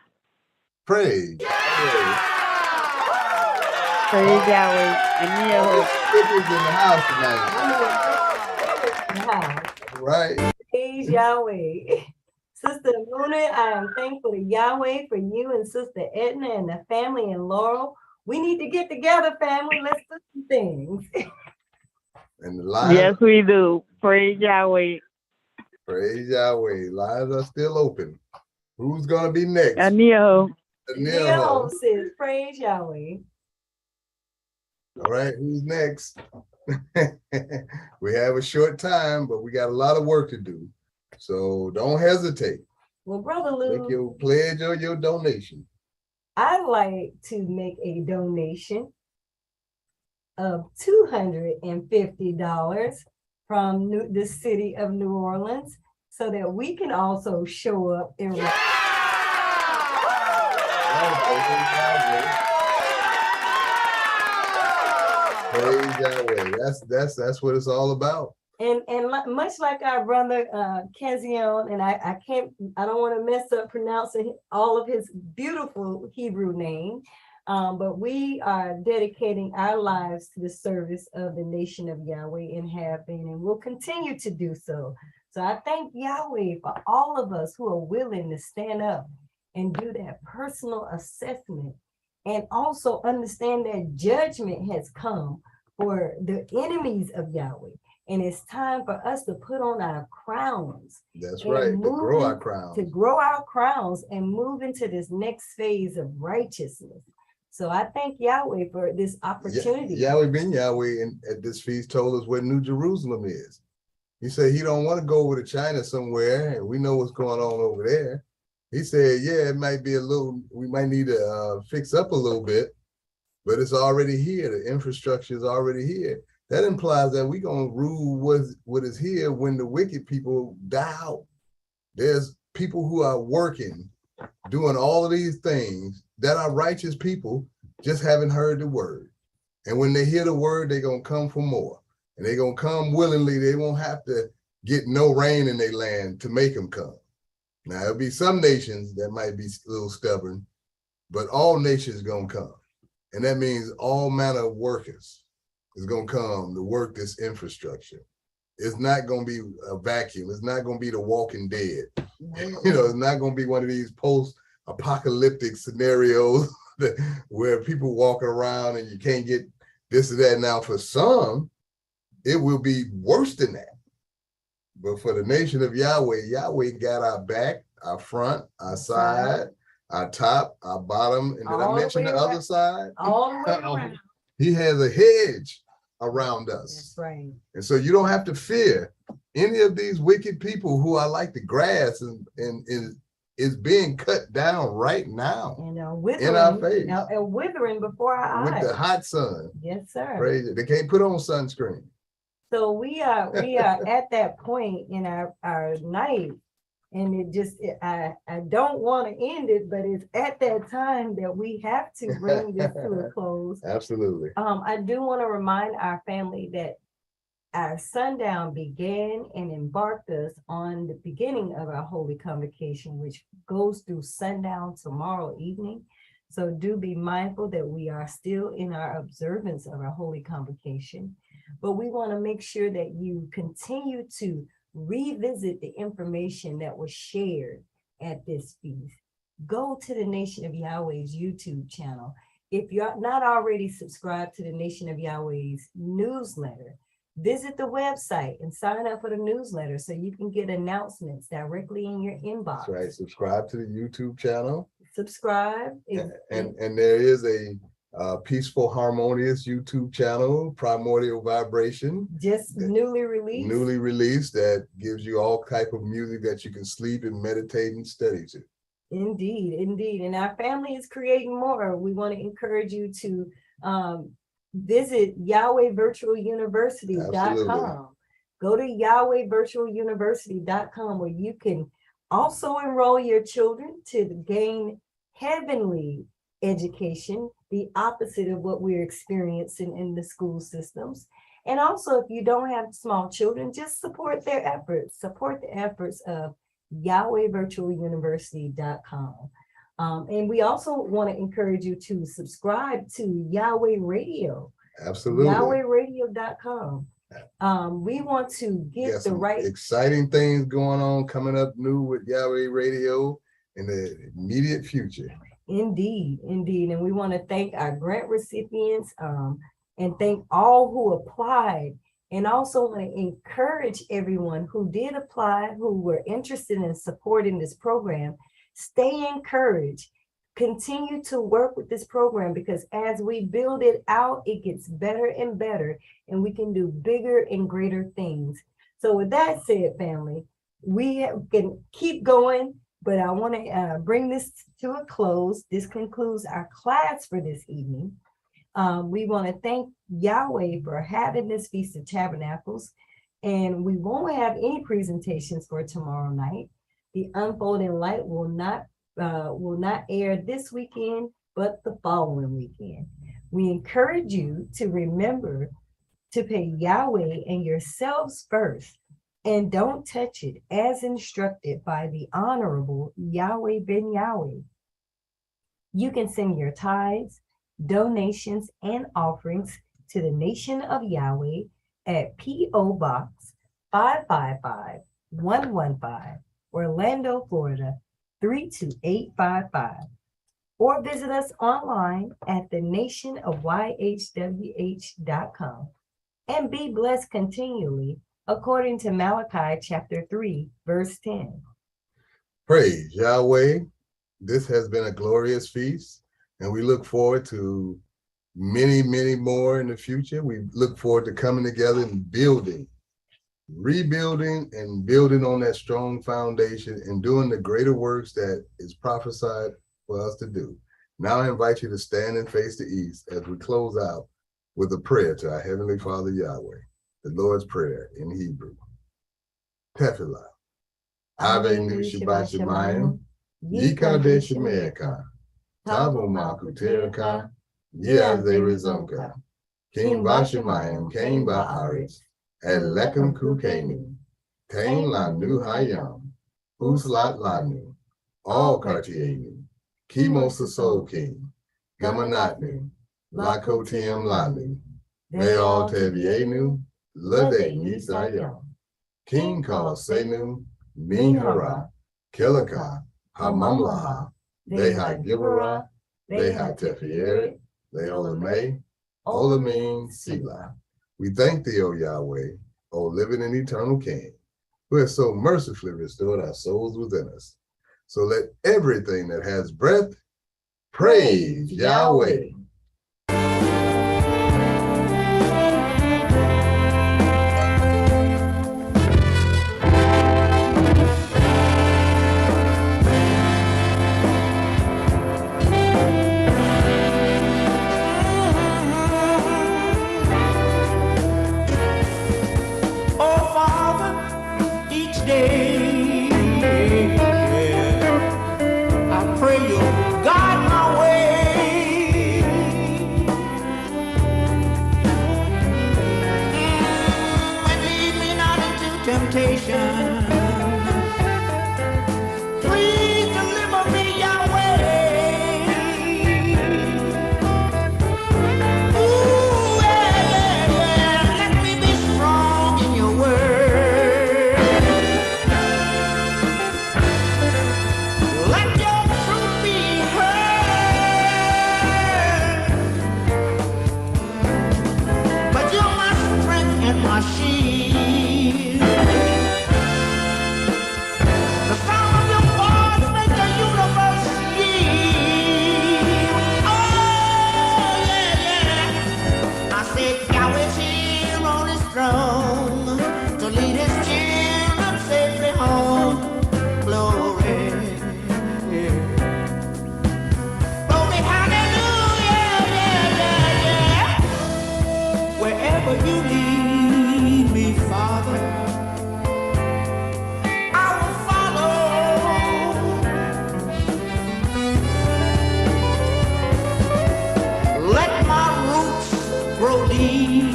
Praise. Praise Yahweh. And Mississippi's in the house tonight. All right. Praise Yahweh. Sister Luna, I am thankful to Yahweh for you and Sister Edna and the family in Laurel. We need to get together, family. Let's do some things. And the lines, yes, we do. Praise Yahweh. praise Yahweh. Lines are still open. Who's gonna be next? Anio. Neo says, praise Yahweh. All right, who's next? We have a short time, but we got a lot of work to do. So don't hesitate. Well, Brother Lou, Make your pledge or your donation. I'd like to make a donation of $250 from the city of New Orleans so that we can also show up in Praise Yahweh. That's what it's all about. And much like our brother Kezion, and I don't want to mess up pronouncing all of his beautiful Hebrew name, but we are dedicating our lives to the service of the nation of Yahweh and have been and will continue to do so. So I thank Yahweh for all of us who are willing to stand up and do that personal assessment and also understand that judgment has come for the enemies of Yahweh. And it's time for us to put on our crowns. That's right, to grow our crowns. To grow our crowns and move into this next phase of righteousness. So I thank Yahweh for this opportunity. Yahweh ben Yahweh at this feast told us where New Jerusalem is. He said he don't want to go over to China somewhere, and we know what's going on over there. He said, yeah, it might be we might need to fix up a little bit, but it's already here. The infrastructure is already here. That implies that we're going to rule what is here when the wicked people die out. There's people who are working, doing all of these things that are righteous people, just haven't heard the word. And when they hear the word, they're going to come for more. And they're going to come willingly. They won't have to get no rain in their land to make them come. Now, there'll be some nations that might be a little stubborn, but all nations are going to come. And that means all manner of workers is going to come to work this infrastructure. It's not going to be a vacuum. It's not going to be the Walking Dead. It's not going to be one of these post-apocalyptic scenarios where people walking around and you can't get this or that. Now, for some, it will be worse than that. But for the nation of Yahweh, Yahweh got our back, our front, our side, our top, our bottom. And did I mention the other side? All the way around. He has a hedge around us. That's right. And so you don't have to fear any of these wicked people who are like the grass and is being cut down right now in our face. And withering before our eyes. With the hot sun. Yes, sir. Praise it. They can't put on sunscreen. So we are at that point in our night, and I don't want to end it, but it's at that time that we have to bring this to a close. Absolutely. I do want to remind our family that our sundown began and embarked us on the beginning of our Holy Convocation, which goes through sundown tomorrow evening. So do be mindful that we are still in our observance of our Holy Convocation. But we want to make sure that you continue to revisit the information that was shared at this feast. Go to the Nation of Yahweh's YouTube channel. If you're not already subscribed to the Nation of Yahweh's newsletter, visit the website and sign up for the newsletter so you can get announcements directly in your inbox. That's right. Subscribe to the YouTube channel. Subscribe. And there is a Peaceful Harmonious YouTube channel, Primordial Vibration. Just newly released. Newly released, that gives you all type of music that you can sleep and meditate and study to. Indeed, indeed. And our family is creating more. We want to encourage you to visit YahwehVirtualUniversity.com. Go to YahwehVirtualUniversity.com where you can also enroll your children to gain heavenly education, the opposite of what we're experiencing in the school systems. And also, if you don't have small children, just support their efforts. Support the efforts of YahwehVirtualUniversity.com. And we also want to encourage you to subscribe to Yahweh Radio. Absolutely. YahwehRadio.com. We want to get the right exciting things going on coming up new with Yahweh Radio in the immediate future. Indeed, indeed. And we want to thank our grant recipients and thank all who applied. And also want to encourage everyone who did apply, who were interested in supporting this program. Stay encouraged. Continue to work with this program because as we build it out, it gets better and better, and we can do bigger and greater things. So with that said, family, we can keep going, but I want to bring this to a close. This concludes our class for this evening. We want to thank Yahweh for having this Feast of Tabernacles, and we won't have any presentations for tomorrow night. The Unfolding Light will not air this weekend, but the following weekend. We encourage you to remember to pay Yahweh and yourselves first, and don't touch it as instructed by the Honorable Yahweh ben Yahweh. You can send your tithes, donations, and offerings to the Nation of Yahweh at P.O. Box 555-115, Orlando, Florida 32855, or visit us online at thenationofyhwh.com and be blessed continually according to Malachi chapter 3, verse 10. Praise Yahweh. This has been a glorious feast, and we look forward to many, many more in the future. We look forward to coming together and building, rebuilding, and building on that strong foundation and doing the greater works that is prophesied for us to do. Now I invite you to stand and face the east as we close out with a prayer to our Heavenly Father Yahweh, the Lord's Prayer in Hebrew. Tefillah. Avenu Shabbat Shemayim, Yikadesh Shemeaka, Tavo Makuteraka, Yazerizonka, King Bashemayim, King Ba'aretz, Elekem Kukenu, Tain Lanu Hayam, Uslat Lanu, All Kartienu, Kimos Sol King, Gamanatnu, Lakotiam Lanu, Beal Tevienu, Lade Nisayam, King Kal Senu, Minhara, Kilaka, Hamamlaha, Deha Gibara, Deha Tefieret, Leolame, Olamin Sila. We thank thee, O Yahweh, O living and eternal King, who has so mercifully restored our souls within us. So let everything that has breath praise Yahweh. To lead his children safely home. Glory. you lead me, Father, I will follow. Let my roots grow deep